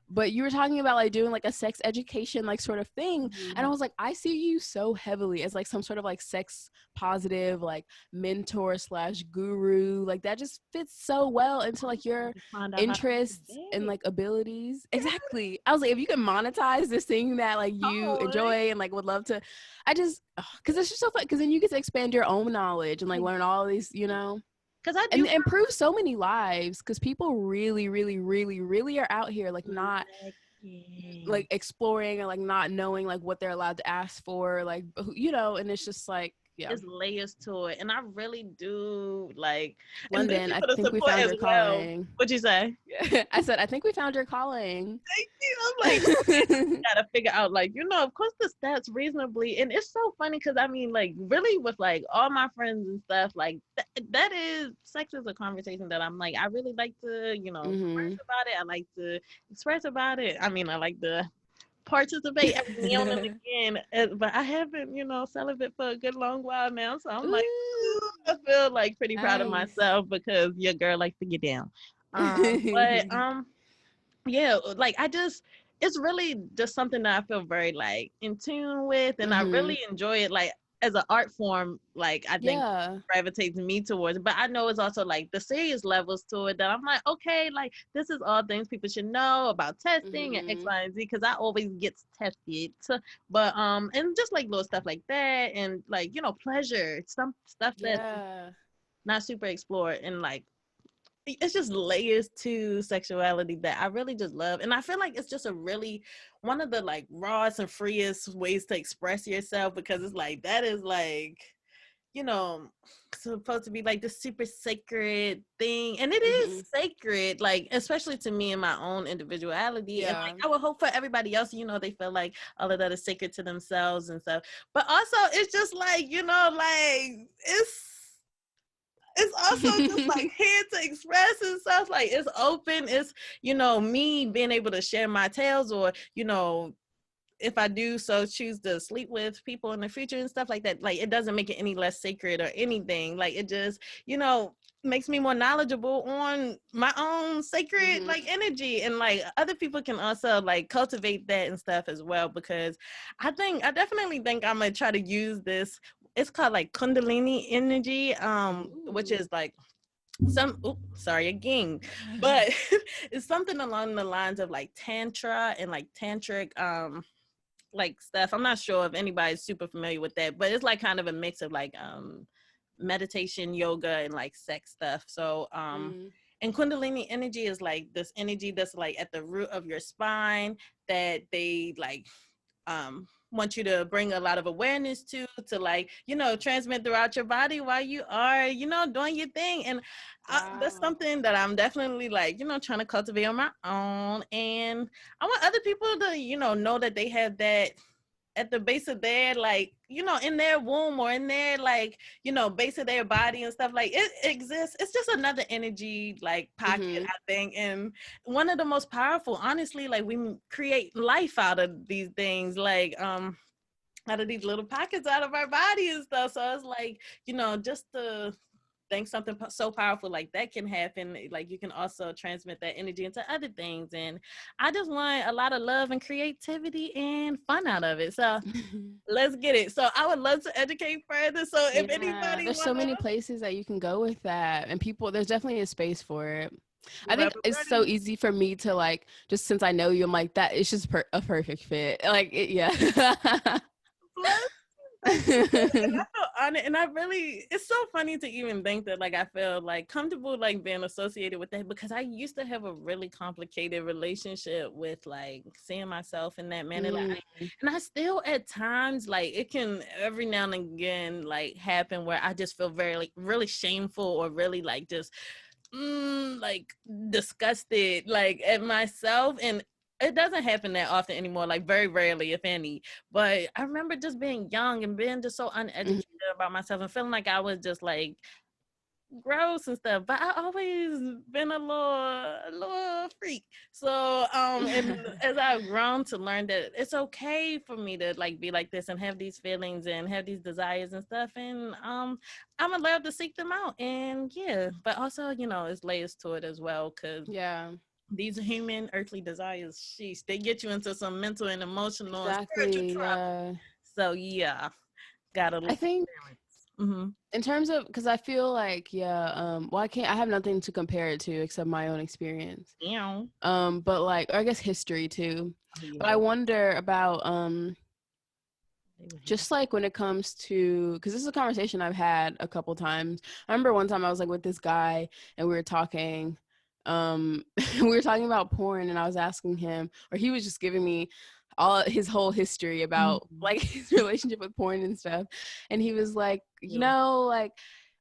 but you were talking about like doing like a sex education like sort of thing, and I was like, I see you so heavily as like some sort of like sex positive like mentor slash guru, like that just fits so well into like your interests and like abilities. Exactly. I was like, if you can monetize this thing that like you enjoy and like would love to, I just because it's just so fun, because then you get to expand your own knowledge and like learn all these, you know, because I do and improve so many lives, because people really really really really are out here like not like exploring and like not knowing like what they're allowed to ask for, like, you know, and it's just like, yeah, there's layers to it, and I really do like. And thank London, you I for the think we support found as your well. calling. What'd you say? I said, I think we found your calling. Thank you. I'm like, okay, gotta figure out, like, you know, of course the stats reasonably, and it's so funny because I mean, like, really with like all my friends and stuff, like that is sex is a conversation that I'm like, I really like to, you know, converse about it. I like to express about it. I mean, I like to participate every now and again, but I haven't, you know, celibate for a good long while now, so I'm like, ooh, I feel like pretty proud of myself because your girl likes to get down. But yeah, like I just, it's really just something that I feel very like in tune with, and I really enjoy it. Like as an art form, like I think gravitates me towards. But I know it's also like the serious levels to it that I'm like, okay, like this is all things people should know about testing and X, Y, and Z, because I always get tested. But and just like little stuff like that, and like, you know, pleasure, some stuff that's not super explored, and like it's just layers to sexuality that I really just love. And I feel like it's just a really one of the like rawest and freest ways to express yourself, because it's like that is like, you know, supposed to be like this super sacred thing, and it is sacred, like especially to me and my own individuality. And like I would hope for everybody else, you know, they feel like all of that is sacred to themselves and stuff. But also it's just like, you know, like it's also just like here to express and stuff. Like it's open. It's, you know, me being able to share my tales, or, you know, if I do so choose to sleep with people in the future and stuff like that. Like it doesn't make it any less sacred or anything. Like it just, you know, makes me more knowledgeable on my own sacred like energy, and like other people can also like cultivate that and stuff as well, because I definitely think I'm gonna try to use this. It's called like Kundalini energy, which is like sorry again, but it's something along the lines of like tantra and like tantric like stuff. I'm not sure if anybody's super familiar with that, but it's like kind of a mix of like meditation, yoga, and like sex stuff. So and Kundalini energy is like this energy that's like at the root of your spine, that they like want you to bring a lot of awareness to like, you know, transmit throughout your body while you are, you know, doing your thing. And that's something that I'm definitely like, you know, trying to cultivate on my own. And I want other people to, you know that they have that at the base of their, like, you know, in their womb, or in their, like, you know, base of their body and stuff. Like it exists. It's just another energy like pocket, I think. And one of the most powerful, honestly. Like we create life out of these things, like out of these little pockets out of our body and stuff. So it's like, you know, just to think something so powerful like that can happen, like you can also transmit that energy into other things. And I just want a lot of love and creativity and fun out of it. So let's get it. So I would love to educate further. So if anybody there's so many places that you can go with that, and people, there's definitely a space for it. I think it's so easy for me to like, just since I know you, I'm like, that it's just a perfect fit. Like And I feel honored, and I really, it's so funny to even think that like I feel like comfortable like being associated with that, because I used to have a really complicated relationship with like seeing myself in that manner. Like, and I still at times, like it can every now and again like happen where I just feel very like really shameful, or really like just like disgusted like at myself. And it doesn't happen that often anymore, like very rarely, if any. But I remember just being young and being just so uneducated about myself, and feeling like I was just like gross and stuff. But I always been a little freak. So and as I've grown to learn that it's okay for me to like be like this and have these feelings and have these desires and stuff, and I'm allowed to seek them out. And yeah, but also, you know, it's layers to it as well, because these human earthly desires, sheesh, they get you into some mental and emotional and spiritual Exactly. trouble. Yeah. So yeah, gotta I look for think balance. Mm-hmm. in terms of, because I feel like, yeah, well, I have nothing to compare it to except my own experience. Yeah. But like, or I guess history too. Oh But I yeah. wonder about They were here. just like when it comes to, because this is a conversation I've had a couple times. I remember one time I was like with this guy and we were talking, we were talking about porn, and I was asking him, or he was just giving me all his whole history about Mhm. like his relationship with porn and stuff. And he was like, you Yeah. know, like,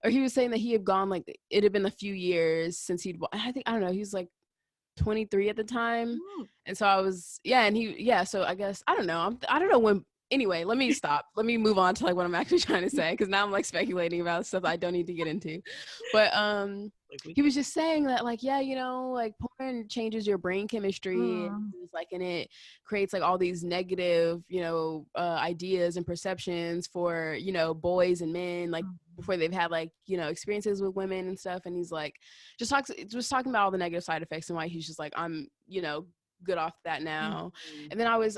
or he was saying that he had gone, like, it had been a few years since I don't know, he was like 23 at the time. Mm. And so I was, yeah, and so I guess, I don't know. I don't know when. Anyway, let me stop. Let me move on to like what I'm actually trying to say, because now I'm like speculating about stuff I don't need to get into. But Like we he can. was just saying that, like, yeah, you know, like porn changes your brain chemistry, and Mm. it's like, and it creates like all these negative, you know, ideas and perceptions for, you know, boys and men, like before they've had like, you know, experiences with women and stuff. And he's like, just talking about all the negative side effects and why he's just like, I'm, you know, good off that now. Mhm. And then I was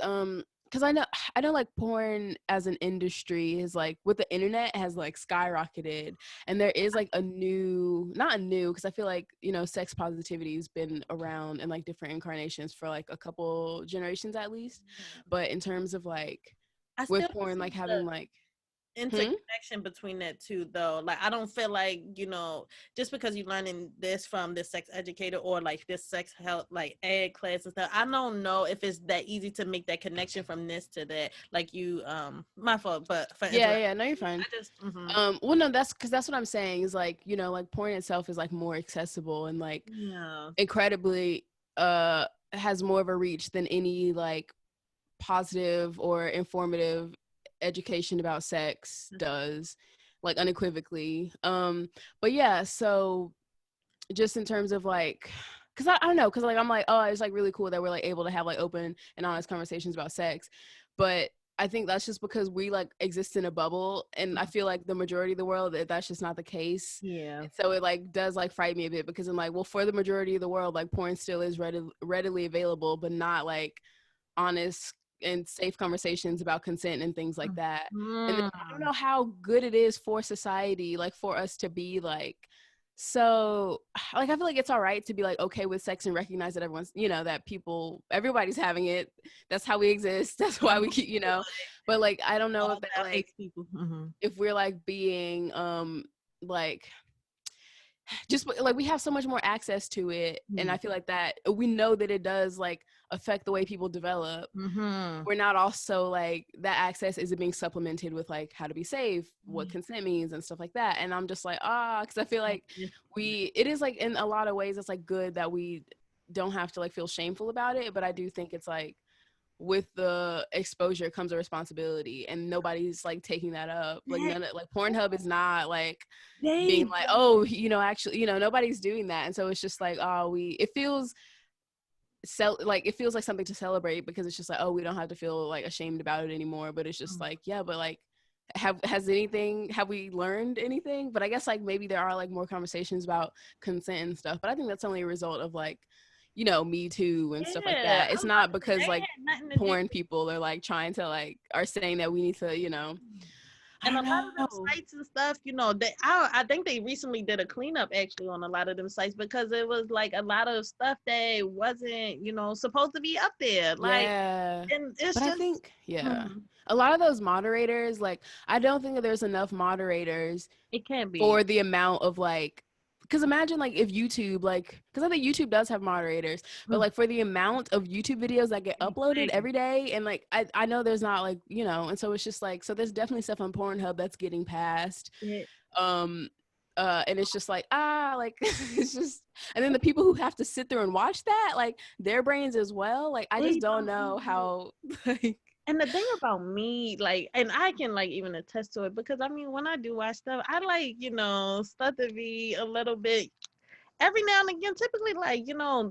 because I know like porn as an industry is like, with the internet, has like skyrocketed, and there is like not a new, because I feel like, you know, sex positivity has been around in like different incarnations for like a couple generations at least. But in terms of like I with still don't porn like see having the like hmm? interconnection between that two, though. Like, I don't feel like, just because you're learning this from this sex educator or like this sex health like ed class and stuff, I don't know if it's that easy to make that connection from this to that. Like, you my fault, but for Yeah, interrupting no, you're you, fine. I just Well, no, that's because that's what I'm saying is like, you know, like porn itself is like more accessible and like yeah. incredibly has more of a reach than any like positive or informative education about sex does, like unequivocally. But yeah, so just in terms of like, because I don't know, because like I'm like, oh, it's like really cool that we're like able to have like open and honest conversations about sex. But I think that's just because we like exist in a bubble, and I feel like the majority of the world, that's just not the case. Yeah. And so it like does like frighten me a bit, because I'm like, well, for the majority of the world, like porn still is readily available, but not like honest and safe conversations about consent and things like that. And then I don't Mm. know how good it is for society, like for us to be like, so like I feel like it's all right to be like okay with sex and recognize that everyone's, you know, that everybody's having it. That's how we exist. That's why we keep, you know. But like I don't know if All that that like, hates people. Mm-hmm. if we're like being like just like we have so much more access to it, and I feel like that we know that it does like affect the way people develop. Mm-hmm. We're not also like that access isn't being supplemented with like how to be safe, what consent means and stuff like that. And I'm just like, because I feel like it is like in a lot of ways it's like good that we don't have to like feel shameful about it, but I do think it's like with the exposure comes a responsibility, and nobody's like taking that up. Like none of, like Pornhub is not like being They like, oh, you know, actually, you know, nobody's doing that. And so it's just like, oh, it feels like it feels like something to celebrate, because it's just like, oh, we don't have to feel like ashamed about it anymore. But it's just like, yeah, but like have we learned anything? But I guess like maybe there are like more conversations about consent and stuff, but I think that's only a result of like, you know, Me Too and stuff like Yeah, that. It's I'm not about to say because they like had nothing to do. porn people are like trying to like are saying that we need to, you know, I And a don't lot of them know. sites and stuff, I think they recently did a cleanup actually on a lot of them sites, because it was like a lot of stuff that wasn't, supposed to be up there. Like, Yeah. and it's But I just, think, yeah, mhm, a lot of those moderators, like, I don't think that there's enough moderators it can be. for the amount of like, because imagine like if YouTube, like, because I think YouTube does have moderators, but Mm, like for the amount of YouTube videos that get uploaded exactly. every day, and like I know there's not like, you know, and so it's just like, so there's definitely stuff on Pornhub that's getting passed. Yeah. Um, and it's just like, like it's just, and then the people who have to sit there and watch that, like their brains as well. Like I just They don't don't know even. how, like, And the thing about me, like, and I can like even attest to it, because I mean, when I do watch stuff, I like, stuff to be a little bit every now and again, typically like,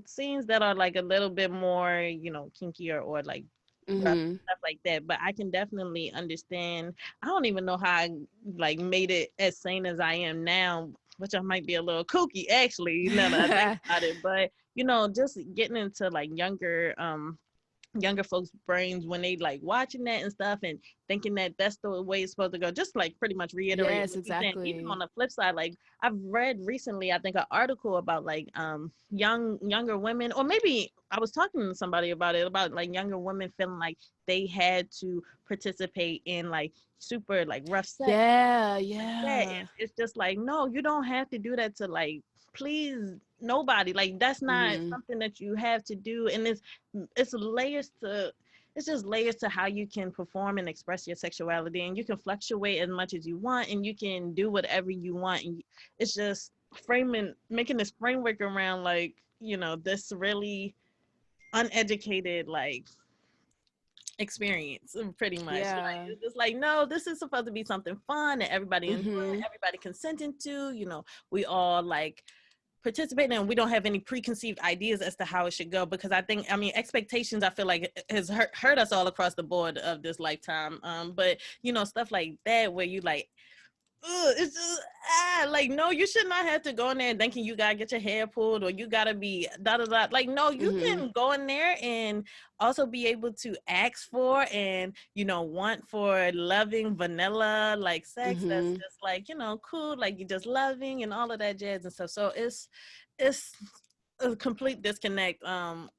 scenes that are like a little bit more, kinkier or like rough mm-hmm. stuff like that. But I can definitely understand. I don't even know how I like made it as sane as I am now. which I might be a little kooky actually, now that I think about it. But just getting into like younger folks' brains when they like watching that and stuff and thinking that that's the way it's supposed to go. Just like pretty much reiterate Yes, what you're saying. Even on exactly. the flip side, like I've read recently, I think an article about like younger women, or maybe I was talking to somebody about it, about like younger women feeling like they had to participate in like super like rough sex Yeah, like that. yeah. And it's just like, no, you don't have to do that to like please nobody. Like that's not Mm-hmm. something that you have to do. And it's layers to it's just layers to how you can perform and express your sexuality, and you can fluctuate as much as you want, and you can do whatever you want. And it's just making this framework around like this really uneducated like experience pretty much. Like Yeah. it's just like, no, this is supposed to be something fun that everybody enjoy, Mm-hmm. everybody consenting to, we all like participate, and we don't have any preconceived ideas as to how it should go, because I mean expectations, I feel like has hurt us all across the board of this lifetime. But stuff like that where you like, ugh, it's just like, no, you should not have to go in there thinking you gotta get your hair pulled or you gotta be da da da. Like, no, you Mm-hmm. can go in there and also be able to ask for and want for loving vanilla like sex that's Mm-hmm. just like cool, like you're just loving and all of that jazz and stuff. So it's a complete disconnect on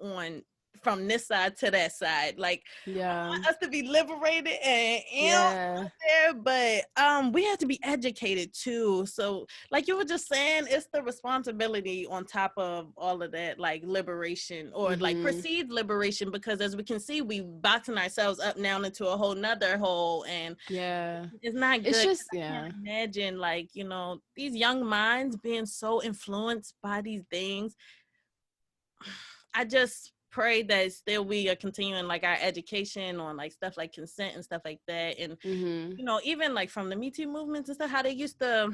from this side to that side. Like I Yeah. want us to be liberated and Yeah. there, but we have to be educated too. So like you were just saying, it's the responsibility on top of all of that, like liberation or like Mm-hmm. perceived liberation, because as we can see, we boxing ourselves up now into a whole nother hole, and Yeah. it's not It's good, because just, I can't yeah. imagine like these young minds being so influenced by these things. I just pray that still we are continuing like our education on like stuff like consent and stuff like that. And Mm-hmm. even like from the Me Too movements and stuff, how they used to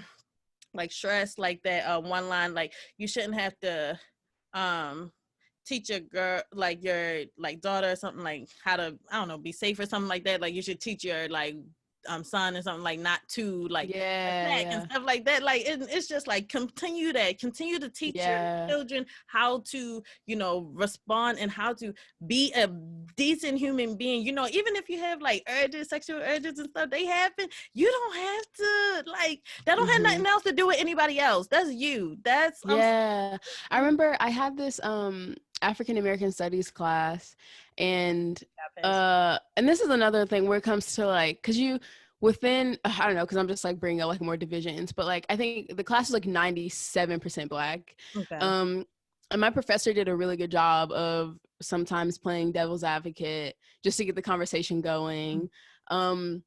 like stress like that one line, like you shouldn't have to um teach your girl, like your like daughter or something, like how to, I don't know, be safe or something like that. Like you should teach your like son or something, like not to like Yeah, attack and yeah. stuff like that. Like it's just like continue to teach your Yeah. children how to respond and how to be a decent human being. Even if you have like urges, sexual urges and stuff, they happen. You don't have to like, that don't have Mm-hmm. nothing else to do with anybody else. That's you. That's Yeah. I remember I had this African American studies class, and and this is another thing where it comes to like, because you within, I don't know, because I'm just like bringing up like more divisions, but like I think the class is like 97% black. okay. um and my professor did a really good job of sometimes playing devil's advocate just to get the conversation going. um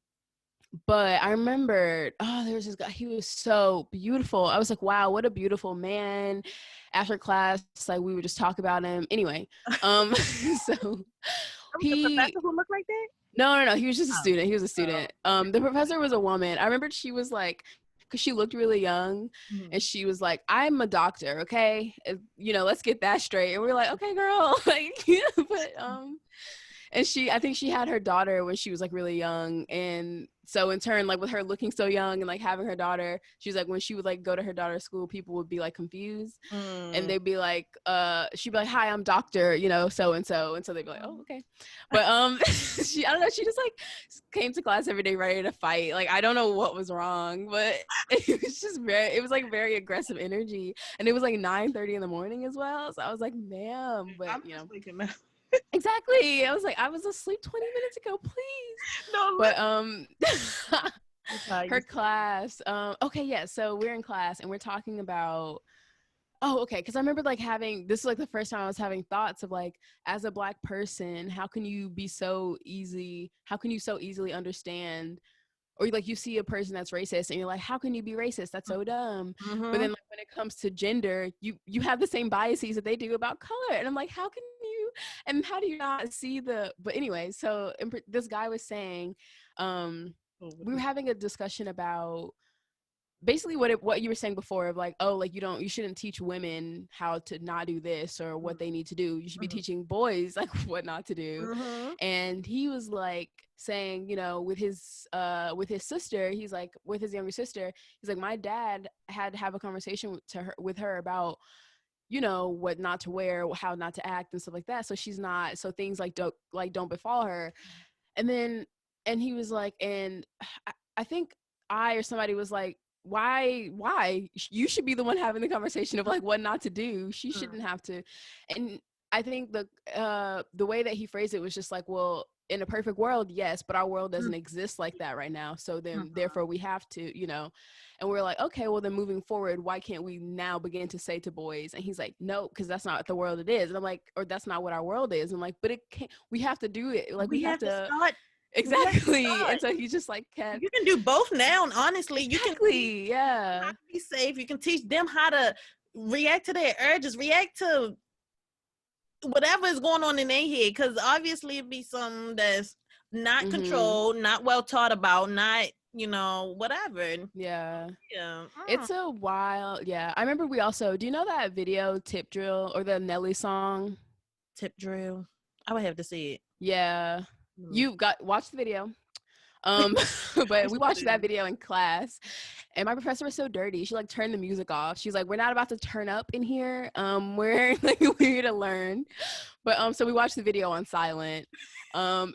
but I remember, oh, there was this guy, he was so beautiful. I was like, wow, what a beautiful man. After class, like we would just talk about him. Anyway, so That was the he, professor who looked like that? no, he was just a Oh. student. He was a Oh. student. The professor was a woman. I remember she was like, because she looked really young, Mhm. and she was like, I'm a doctor, okay? Let's get that straight. And we are like, okay, girl. Like, but and I think she had her daughter when she was like really young, and so in turn, like with her looking so young and like having her daughter, she was like, when she would like go to her daughter's school, people would be like confused, and Mm. they'd be like, she'd be like, hi, I'm doctor, so and so, and so they'd be like, oh, okay. But I don't know, she just like came to class every day ready to fight. Like, I don't know what was wrong, but it was like very aggressive energy, and it was like 9:30 in the morning as well, so I was like, ma'am, but I'm just waking up. exactly. I was like, I was asleep 20 minutes ago, please. No, But look. her class, okay, yeah, so we're in class and we're talking about, oh, okay, because I remember like having, this is like the first time I was having thoughts of like, as a black person, how can you so easily understand, or like you see a person that's racist and you're like, how can you be racist? That's so dumb. But then Mm-hmm. like when it comes to gender, you have the same biases that they do about color, and I'm like, how can you, and how do you not see but anyway, so this guy was saying, we were having a discussion about basically what you were saying before of like, oh, like you shouldn't teach women how to not do this or what they need to do. You should be teaching boys like what not to do. And he was like saying, you know, with his sister, he's like, with his younger sister, he's like, my dad had to have a conversation with her about, you know, what not to wear, how not to act and stuff like that, so she's not, so things like don't befall her. And he was like, and I think I or somebody was like, why you should be the one having the conversation of like what not to do. She shouldn't have to. And I think the way that he phrased it was just like, well, in a perfect world, yes, but our world doesn't exist like that right now, so then therefore we have to, you know. And we're like, okay, well then moving forward, why can't we now begin to say to boys? And he's like, no, because that's not the world it is. And I'm like, or that's not what our world is. I'm like, but it can't, we have to do it, like we have to start. Exactly. And so he's just like, you can do both now. And honestly, you can teach how to be safe. You can teach them how to react to their urges, react to whatever is going on in their head. Because obviously it'd be something that's not controlled, not well taught about, not, you know, whatever. Yeah. It's a while. Yeah. I remember we also, do you know that video Tip Drill, or the Nelly song? Tip Drill. I would have to see it. Yeah. You watch the video. But we watched that video in class, and my professor was so dirty. She like turned the music off. She's like, we're not about to turn up in here. We're like, we're here to learn. But so we watched the video on silent. And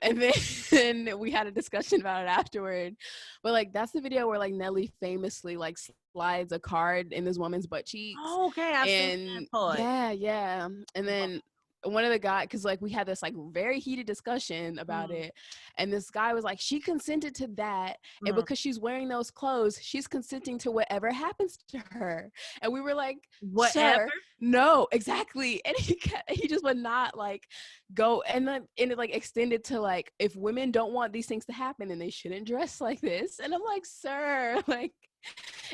then we had a discussion about it afterward. But like, that's the video where like Nelly famously like slides a card in this woman's butt cheeks. Oh, okay. I've seen that part. Yeah. And then one of the guys, because like we had this like very heated discussion about it, and this guy was like, she consented to that, and because she's wearing those clothes, she's consenting to whatever happens to her. And we were like, whatever? Sir, no, exactly. And he just would not like go, and then it like extended to like, if women don't want these things to happen, then they shouldn't dress like this. And I'm like, sir, like,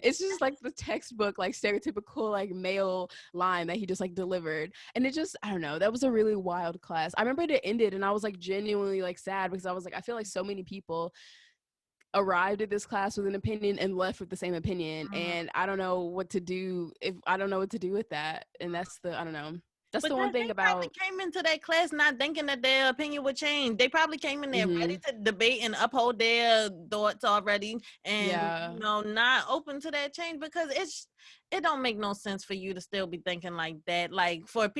it's just like the textbook like stereotypical like male line that he just like delivered. And it just, I don't know, that was a really wild class. I remember it ended and I was like genuinely like sad, because I was like, I feel like so many people arrived at this class with an opinion and left with the same opinion, and I don't know what to do with that. And that's the, I don't know. That's the one thing about. They probably came into that class not thinking that their opinion would change. They probably came in there ready to debate and uphold their thoughts already, and you know, not open to that change, because it don't make no sense for you to still be thinking like that. Like for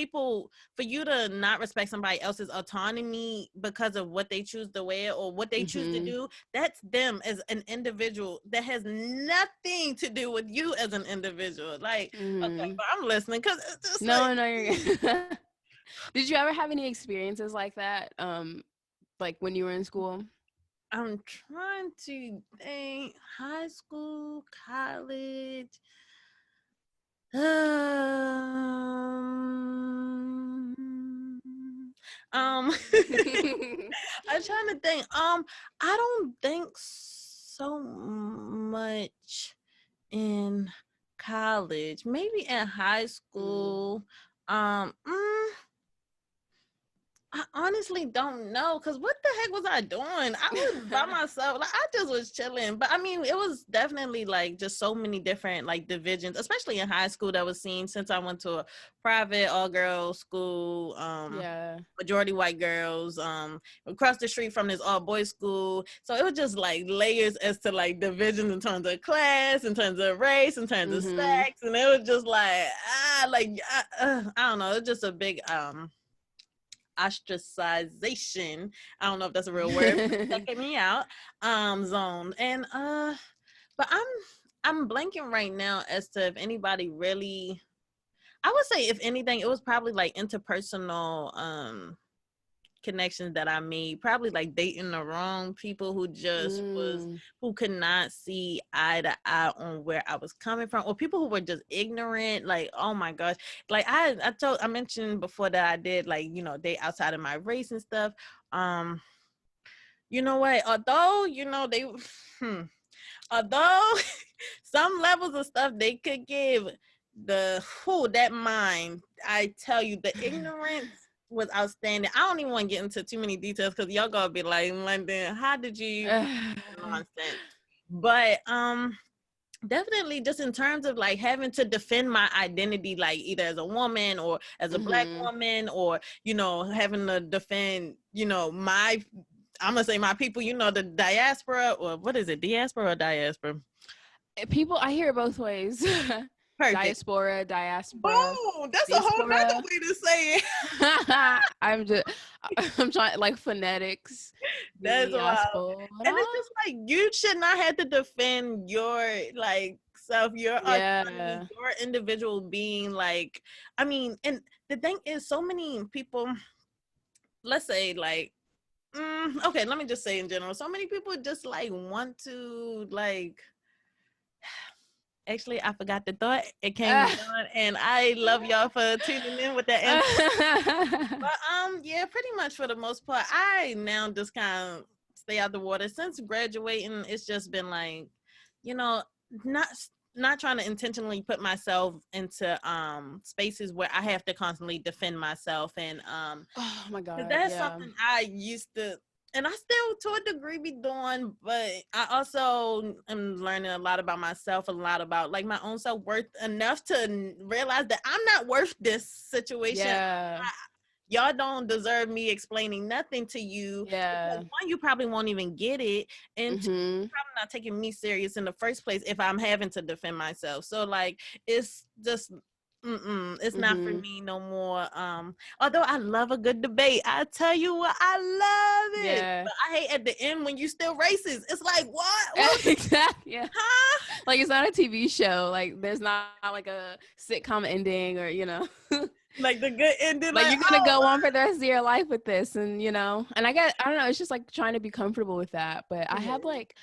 you to not respect somebody else's autonomy because of what they choose to wear or what they choose to do, that's them as an individual. That has nothing to do with you as an individual. Like, okay, but I'm listening, because no, you're good. Did you ever have any experiences like that, like when you were in school? I'm trying to think. High school, college. I'm trying to think. I don't think so much in college. Maybe in high school. I honestly don't know, because what the heck was I doing? I was by myself. Like, I just was chilling. But I mean, it was definitely like just so many different like divisions, especially in high school, that was seen, since I went to a private all-girls school, majority white girls, across the street from this all-boys school. So it was just like layers as to like divisions in terms of class, in terms of race, in terms of sex. And it was just like, I don't know. It was just a big ostracization, I don't know if that's a real word, checking me out, zone. And but I'm blanking right now as to if anybody really, I would say if anything, it was probably like interpersonal connections that I made, probably like dating the wrong people who just who could not see eye to eye on where I was coming from, or people who were just ignorant. Like, oh my gosh, like I mentioned before that I did, like, you know, date outside of my race and stuff. You know what, although, you know, they although some levels of stuff they could give, that mind, I tell you, the ignorance was outstanding. I don't even want to get into too many details, because y'all gonna be like, London, how did you nonsense? But definitely just in terms of like having to defend my identity, like either as a woman or as a Black woman, or, you know, having to defend, you know, I'm gonna say my people, you know, the diaspora, or what is it, diaspora or diaspora? People, I hear it both ways. Perfect. Diaspora, Boom! That's a whole nother diaspora. way to say it. I'm trying like phonetics. That's wild. Diaspora. And it's just like you should not have to defend your like self, your autonomy, Yeah. your individual being. Like, I mean, and the thing is, so many people, let's say, like, okay, let me just say in general, so many people just like want to like. Actually, I forgot the thought. It came and gone, and I love y'all for tuning in with that answer. But yeah, pretty much for the most part, I now just kind of stay out the water. Since graduating, it's just been like, you know, not not trying to intentionally put myself into spaces where I have to constantly defend myself, and Oh my 'cause God. that's Yeah. something I used to, and I still to a degree be doing, but I also am learning a lot about myself, a lot about like my own self-worth, enough to realize that I'm not worth this situation. Yeah. Y'all don't deserve me explaining nothing to you, because Yeah. one, you probably won't even get it, and two, Mm-hmm. you're probably not taking me serious in the first place if I'm having to defend myself. So like, it's just it's not for Mm-hmm. me no more. Although I love a good debate, I tell you what, I love it, Yeah. but I hate at the end when you still racist. It's like, what Exactly. Yeah. huh? Like it's not a TV show. Like there's not like a sitcom ending or, you know. Like the good ending, Like like, you're gonna go on for the rest of your life with this, and you know, and I don't know, it's just like trying to be comfortable with that. But I had like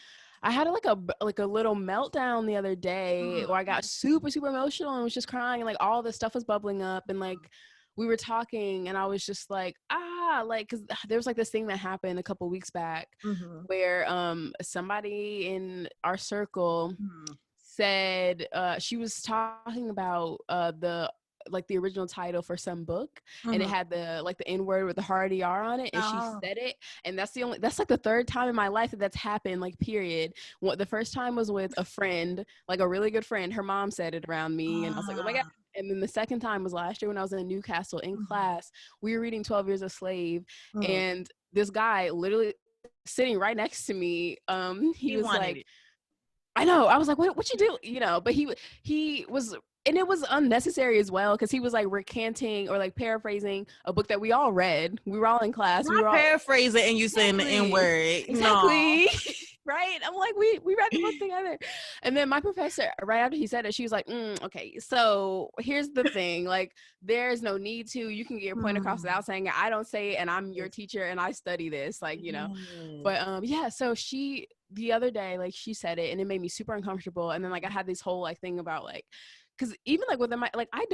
a little meltdown the other day where I got super super emotional and was just crying, and like all this stuff was bubbling up, and like we were talking, and I was just like like because there was like this thing that happened a couple weeks back where somebody in our circle said she was talking about the like the original title for some book, and it had the like the N word with the hard ER on it, and she said it, and that's like the third time in my life that that's happened, like period. What the first time was with a friend, like a really good friend, her mom said it around me, and I was like, oh my God. And then the second time was last year when I was in Newcastle in class. We were reading 12 Years a Slave, and this guy literally sitting right next to me, he he was wanted like, it. I know. I was like, what you do? You know, but he was, and it was unnecessary as well, because he was like recanting or like paraphrasing a book that we all read. We were all in class. We Not were all paraphrasing and you saying the N word. No. exactly. Right. I'm like, we read the book together. And then my professor, right after he said it, she was like, okay, so here's the thing. Like, there's no need to. You can get your point across without saying it. I don't say it, and I'm your teacher, and I study this. Like, you know. But yeah, so she the other day, like she said it, and it made me super uncomfortable. And then like I had this whole like thing about like, because even like with my like I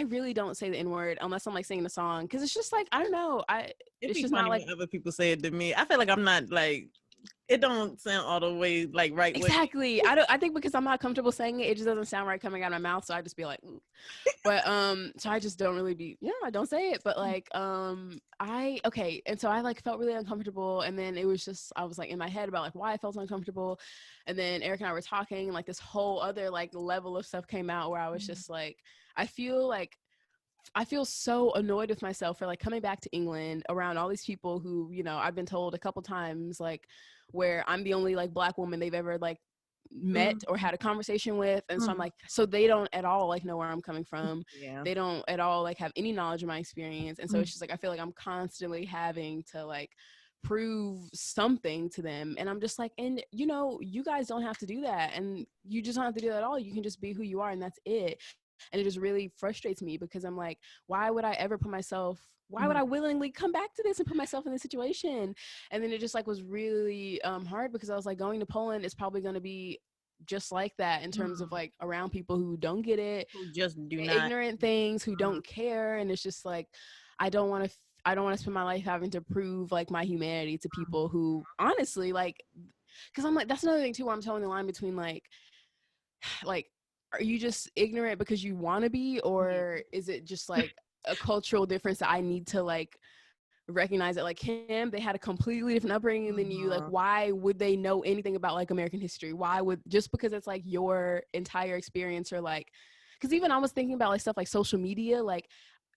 really don't say the N word unless I'm like singing a song, because it's just like I don't know, It'd it's be just funny not like when other people say it to me. I feel like I'm not like, it don't sound all the way like right with me. exactly. I think because I'm not comfortable saying it, it just doesn't sound right coming out of my mouth, so I just be like but so I just don't really be, I don't say it. But like and so I like felt really uncomfortable, and then it was just I was like in my head about like why I felt uncomfortable, and then Eric and I were talking, and like this whole other like level of stuff came out where I was just like I feel so annoyed with myself for like coming back to England around all these people who, you know, I've been told a couple times like where I'm the only like Black woman they've ever like met or had a conversation with. And so I'm like, so they don't at all like know where I'm coming from. Yeah. They don't at all like have any knowledge of my experience. And so it's just like I feel like I'm constantly having to like prove something to them, and I'm just like, and you know, you guys don't have to do that, and you just don't have to do that at all. You can just be who you are, and that's it. And it just really frustrates me because I'm like, why would I willingly come back to this and put myself in this situation? And then it just like was really hard, because I was like, going to Poland is probably going to be just like that in terms of like around people who don't get it, Who just do not. ignorant things, who don't care. And it's just like I don't want to spend my life having to prove like my humanity to people who honestly like, because I'm like, that's another thing too where I'm towing the line between like are you just ignorant because you want to be, or is it just like a cultural difference that I need to like recognize that like him, they had a completely different upbringing than you. Like, why would they know anything about like American history? Why would, just because it's like your entire experience, or like, because even I was thinking about like stuff like social media, like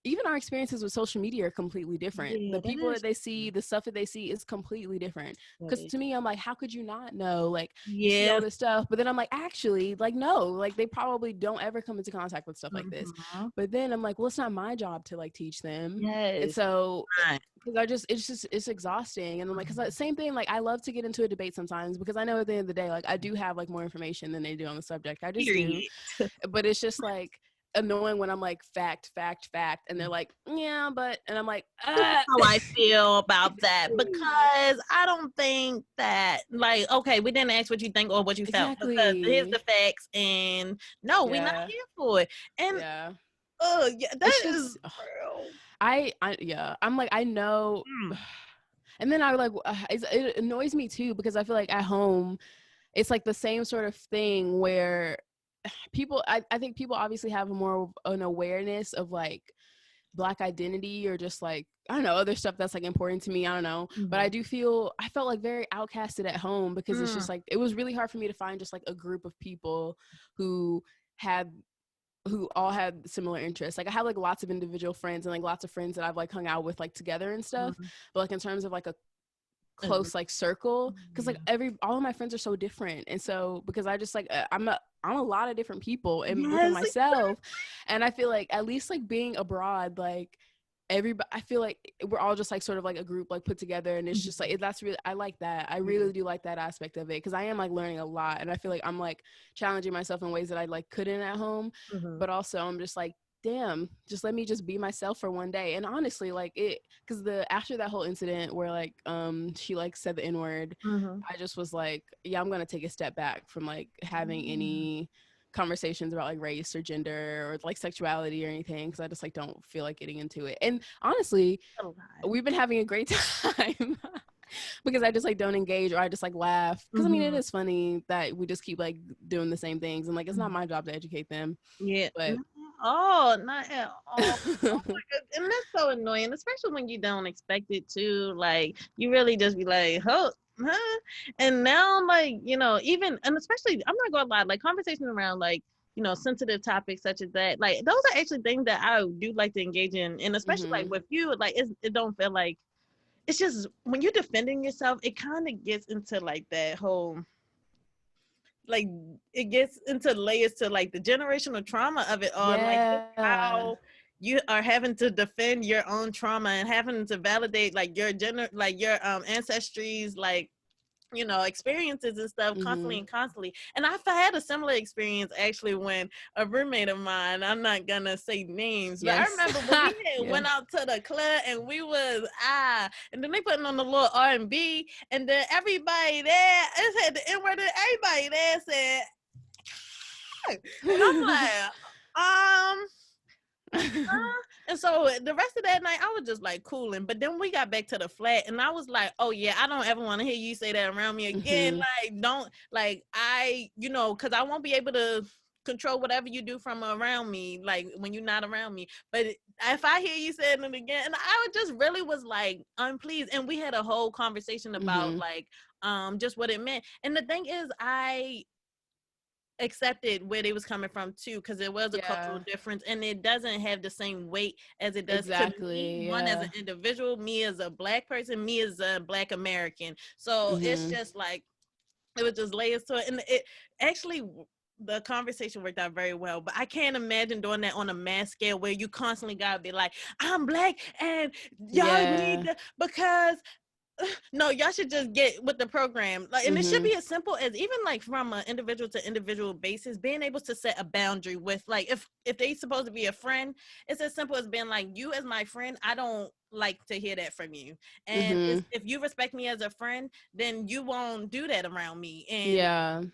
even our experiences with social media are completely different. Yeah, The that people is that they see, the stuff that they see is completely different. that Because is to me, I'm like, how could you not know? Like, you see all yes. this stuff, but then I'm like, actually, like, no, like they probably don't ever come into contact with stuff like this. Mhm. But then I'm like, well, it's not my job to like teach them. And Yes. so Right. because it's exhausting. And I'm like, because same thing, like I love to get into a debate sometimes, because I know at the end of the day, like I do have like more information than they do on the subject. I just do. Period. But it's just like annoying when I'm like fact, and they're like, yeah, but, and I'm like, This is ah. how I feel about that, because I don't think that, like, okay, we didn't ask what you think or what you felt, because here's Exactly. the facts, and no, we're not Yeah. here for it. And Yeah. yeah, It's that is just real. I yeah, I'm like, I know. Mm. And then I like, it annoys me too, because I feel like at home it's like the same sort of thing where people, I think people obviously have more of an awareness of like Black identity, or just like, I don't know, other stuff that's like important to me, I don't know. But I do feel, I felt like very outcasted at home, because it's just like, it was really hard for me to find just like a group of people who had, who all had similar interests. Like I have like lots of individual friends, and like lots of friends that I've like hung out with like together and stuff, but like in terms of like a close like circle, because like all of my friends are so different. And so because I just like I'm a lot of different people and within Yes, myself, and I feel like at least like being abroad, like everybody, I feel like we're all just like sort of like a group like put together, and it's just like that's really, I like that. I really do like that aspect of it, because I am like learning a lot, and I feel like I'm like challenging myself in ways that I like couldn't at home. But also I'm just like, damn, just let me just be myself for one day. And honestly, like it, because the after that whole incident where like she like said the N-word, I just was like, yeah, I'm gonna take a step back from like having any conversations about like race or gender or like sexuality or anything, because I just like don't feel like getting into it. And honestly, we've been having a great time because I just like don't engage, or I just like laugh, because I mean it is funny that we just keep like doing the same things, and like it's not my job to educate them. yeah. But Oh, not at all. Oh my God. And that's so annoying, especially when you don't expect it to. Like, you really just be like, oh, huh? And now, like, even, and especially, I'm not gonna lie, like, conversations around, like, sensitive topics such as that, like, those are actually things that I do like to engage in. And especially, like, with you, like, it don't feel like, it's just, when you're defending yourself, it kind of gets into, like, that whole, like, it gets into layers to like the generational trauma of it all, like just yeah. how you are having to defend your own trauma and having to validate like your your ancestries, like experiences and stuff constantly. And I've had a similar experience actually when a roommate of mine, I'm not gonna say names, but I Yes. remember when we had Yeah. went out to the club and we was and then they putting on the little R&B, and then everybody there, it had the N-word, and everybody there said, and I'm like, and so the rest of that night, I was just like cooling. But then we got back to the flat, and I was like, "Oh yeah, I don't ever want to hear you say that around me again. Like, don't like because I won't be able to control whatever you do from around me, like when you're not around me. But if I hear you saying it again, and I just really was like unpleased, and we had a whole conversation about like just what it meant. And the thing is, I accepted where they was coming from too, because there was a cultural difference, and it doesn't have the same weight as it does to me, one as an individual, me as a Black person, me as a Black American. So it's just like, it was just layers to it, and it actually, the conversation worked out very well. But I can't imagine doing that on a mass scale where you constantly gotta be like, I'm Black and y'all need to, because no, y'all should just get with the program. Like, and it should be as simple as, even like from an individual to individual basis, being able to set a boundary with, like, if they supposed to be a friend, it's as simple as being like, you as my friend, I don't like to hear that from you. And if you respect me as a friend, then you won't do that around me. And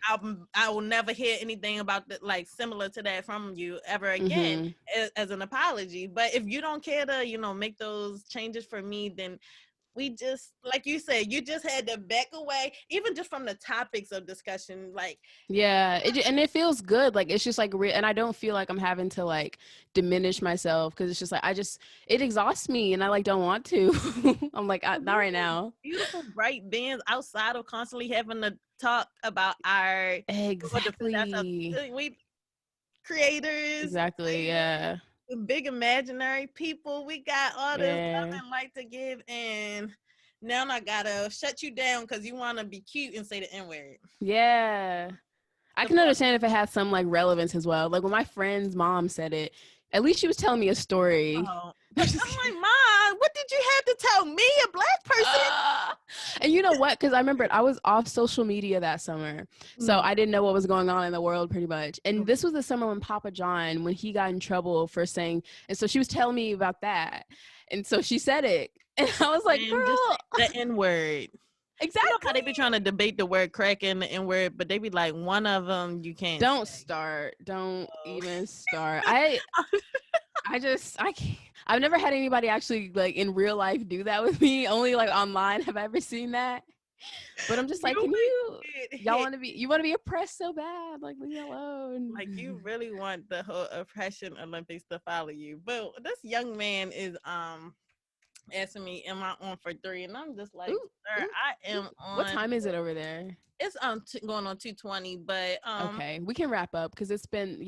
I will never hear anything about that, like similar to that from you ever again, as an apology. But if you don't care to, make those changes for me, then we just, like you said, you just had to back away, even just from the topics of discussion. Like, Yeah, and it feels good. Like it's just like real, and I don't feel like I'm having to like diminish myself because it's just like it exhausts me, and I like don't want to. I'm like not right now. beautiful, bright beings outside of constantly having to talk about our Exactly. we creators, Exactly. Yeah. big imaginary people. We got all this love Yeah. and light to give, and now I gotta shut you down because you want to be cute and say the N word. Yeah. I can understand if it has some like relevance as well. Like when my friend's mom said it, at least she was telling me a story. But I'm like, Mom, what did you have to tell me, a Black person? And you know what? Because I remembered I was off social media that summer. So I didn't know what was going on in the world pretty much. And this was the summer when Papa John, when he got in trouble for saying, and so she was telling me about that. And so she said it. And I was like, girl. Just the N word. Exactly. You know how they be trying to debate the word crack and the N word, but they be like, one of them you can't. Don't say. start. Don't even start. I can't. I've never had anybody actually like in real life do that with me. Only like online have I ever seen that. But I'm just like, y'all want to be oppressed so bad? Like leave me alone. Like you really want the whole oppression Olympics to follow you. But this young man is asking me, am I on for 3? And I'm just like, sir, I am on. What time is it over there? It's going on 2:20, but okay, we can wrap up because it's been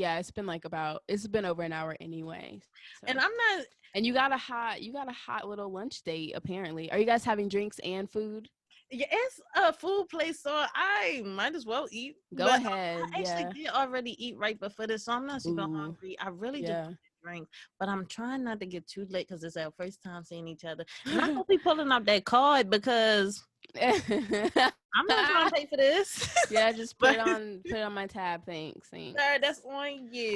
over an hour anyway. So. And I'm not. And you got a hot little lunch date apparently. Are you guys having drinks and food? Yeah, it's a food place, so I might as well eat. Go ahead. I actually did already eat right before this, so I'm not super hungry. I really just want to drink, but I'm trying not to get too late because it's our first time seeing each other. And I hope we pulling up that card because I'm not trying to pay for this. Yeah, just put it on my tab. Thanks. Sir, that's on you.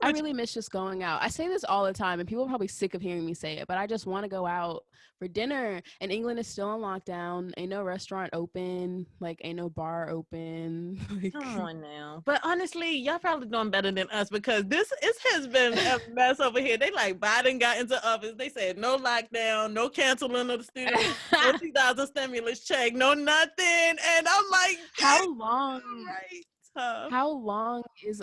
I really miss just going out. I say this all the time, and people are probably sick of hearing me say it, but I just want to go out for dinner. And England is still on lockdown. Ain't no restaurant open. Like, ain't no bar open. Like, come on now. But honestly, y'all probably doing better than us because it has been a mess over here. They like Biden got into office. They said no lockdown, no canceling of the students, no 2,000 stimulus check, no nothing. And I'm like, how long? Right. How long is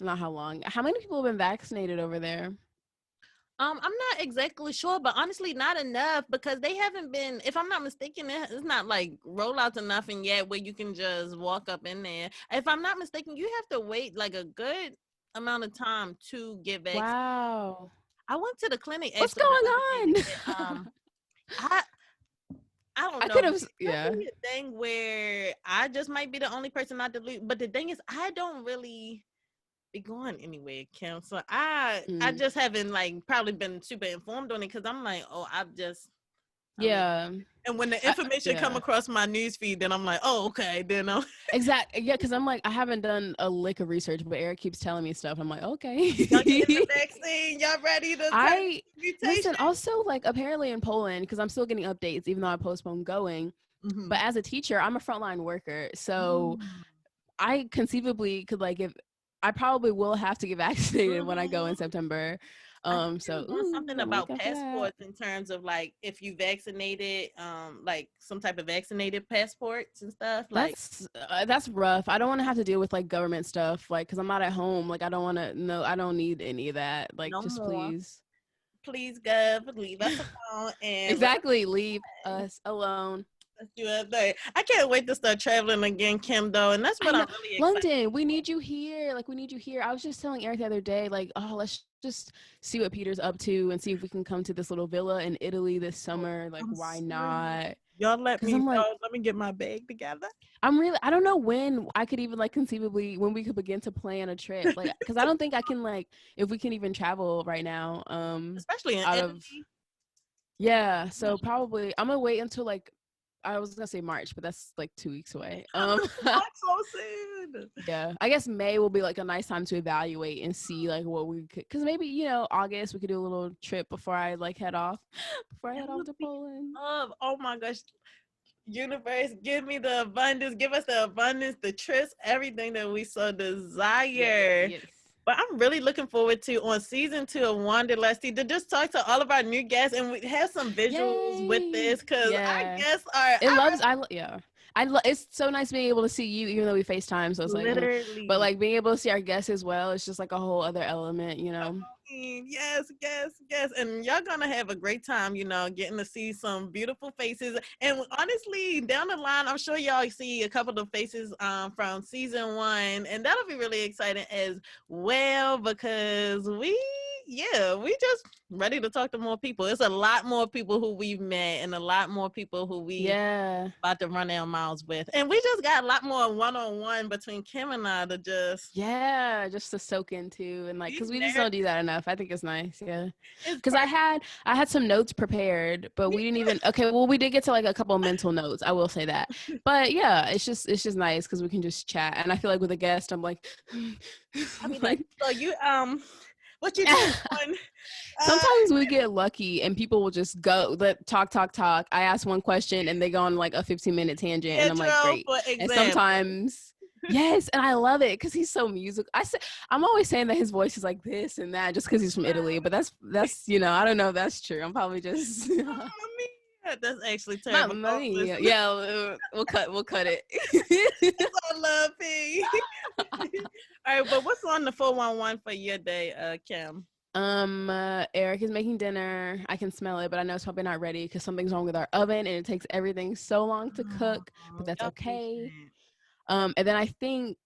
not how long. How many people have been vaccinated over there? I'm not exactly sure, but honestly, not enough because they haven't been, if I'm not mistaken, it's not like rollouts or nothing yet where you can just walk up in there. If I'm not mistaken, you have to wait like a good amount of time to get vaccinated. Wow. I went to the clinic. What's going on? I don't know. I could have, yeah. A thing where I just might be the only person not to lose, but the thing is, I don't really be going anywhere, Kim. So I just haven't like probably been super informed on it because I'm like, and when the information come across my news feed, then I'm like, oh, okay, then exactly, yeah, because I'm like, I haven't done a lick of research, but Eric keeps telling me stuff. I'm like, okay, y'all getting the vaccine, y'all ready to listen. Also, like apparently in Poland, because I'm still getting updates, even though I postponed going. Mm-hmm. But as a teacher, I'm a frontline worker, so I conceivably could like if. I probably will have to get vaccinated when I go in September. So something about passports in terms of like if you vaccinated, like some type of vaccinated passports and stuff. Like that's rough. I don't want to have to deal with like government stuff, like because I'm not at home. Like I don't want to. No, I don't need any of that. Like just please, Gov, leave us alone. And exactly, leave us alone. Let's do it. I can't wait to start traveling again, Kim, though. And that's what I'm really excited London, we need you here. Like, we need you here. I was just telling Eric the other day, like, oh, let's just see what Peter's up to and see if we can come to this little villa in Italy this summer. Like, why not? Y'all let me know. Let me get my bag together. I don't know when I could even, like, conceivably, when we could begin to plan a trip. Like, because I don't think I can, like, if we can even travel right now. Especially in Italy. Yeah, so probably, I'm going to wait until, like, I was gonna say March, but that's like 2 weeks away. So soon. Yeah, I guess May will be like a nice time to evaluate and see like what we could, because maybe August we could do a little trip before I like head off to Poland. Oh my gosh, universe, give me the abundance, give us the abundance, the trips, everything that we so desire. Yes. But I'm really looking forward to on season 2 of Wanderlusty to just talk to all of our new guests and we have some visuals with Yay. this because our Yeah. guests are It loves. Yeah. It's so nice being able to see you, even though we FaceTime. So it's like, literally. but like being able to see our guests as well. It's just like a whole other element, you know. Yes, yes, yes. And y'all gonna have a great time, you know, getting to see some beautiful faces. And honestly, down the line, I'm sure y'all see a couple of faces from season 1, and that'll be really exciting as well because we just ready to talk to more people. It's a lot more people who we've met and a lot more people who we about to run our miles with. And we just got a lot more one-on-one between Kim and I to just to soak into and like because we just don't do that enough. I think it's nice. Yeah. Because I had some notes prepared, but we didn't even we did get to like a couple of mental notes. I will say that. But yeah, it's just nice because we can just chat. And I feel like with a guest, I'm like I mean like so you what you doing? Sometimes we get lucky and people will just go talk. I ask one question and they go on like a 15-minute tangent and I'm like, great. And sometimes yes, and I love it because he's so musical. I'm always saying that his voice is like this and that just because he's from Italy, but that's I don't know if that's true. I'm probably just that's actually terrible. Yeah, we'll cut it. I love P. All right, but what's on the 411 for your day, Kim? Eric is making dinner. I can smell it, but I know it's probably not ready because something's wrong with our oven and it takes everything so long to cook, but that's okay. And then I think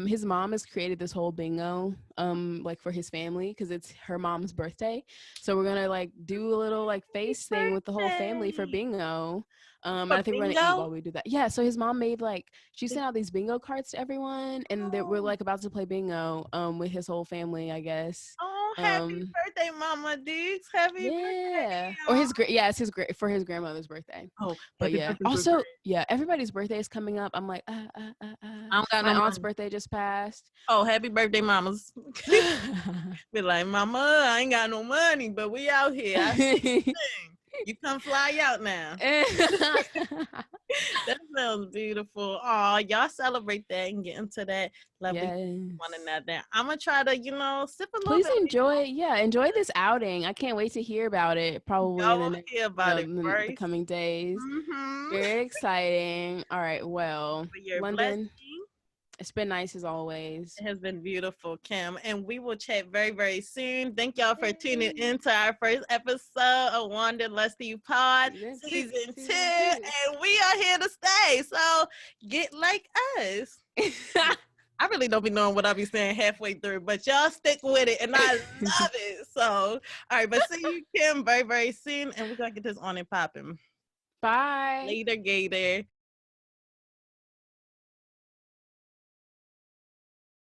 his mom has created this whole bingo like for his family because it's her mom's birthday. So we're gonna like do a little like face thing with the whole family for bingo. And I think we're gonna eat while we do that. Yeah, so his mom made she sent out these bingo cards to everyone and we're like about to play bingo with his whole family, I guess. Oh, happy birthday, Mama Diggs. Happy birthday. Or it's his for his grandmother's birthday. Oh, but yeah. Also, yeah, everybody's birthday is coming up. I'm like, I don't got my aunt's birthday just passed. Oh, happy birthday, mamas. Be like, Mama, I ain't got no money, but we out here. You come fly out now. That sounds beautiful. Oh, y'all celebrate that and get into that lovely one another. I'm gonna try to, sip a little bit. Please enjoy this outing. I can't wait to hear about it. Probably in the coming days. Mm-hmm. Very exciting. All right. Well, London. It's been nice as always. It has been beautiful, Kim. And we will chat very, very soon. Thank y'all for tuning in to our first episode of Wanderlusty Pod, season 2. And we are here to stay. So get like us. I really don't be knowing what I'll be saying halfway through, but y'all stick with it. And I love it. So, all right. But see you, Kim, very, very soon. And we're going to get this on and popping. Bye. Later, Gator.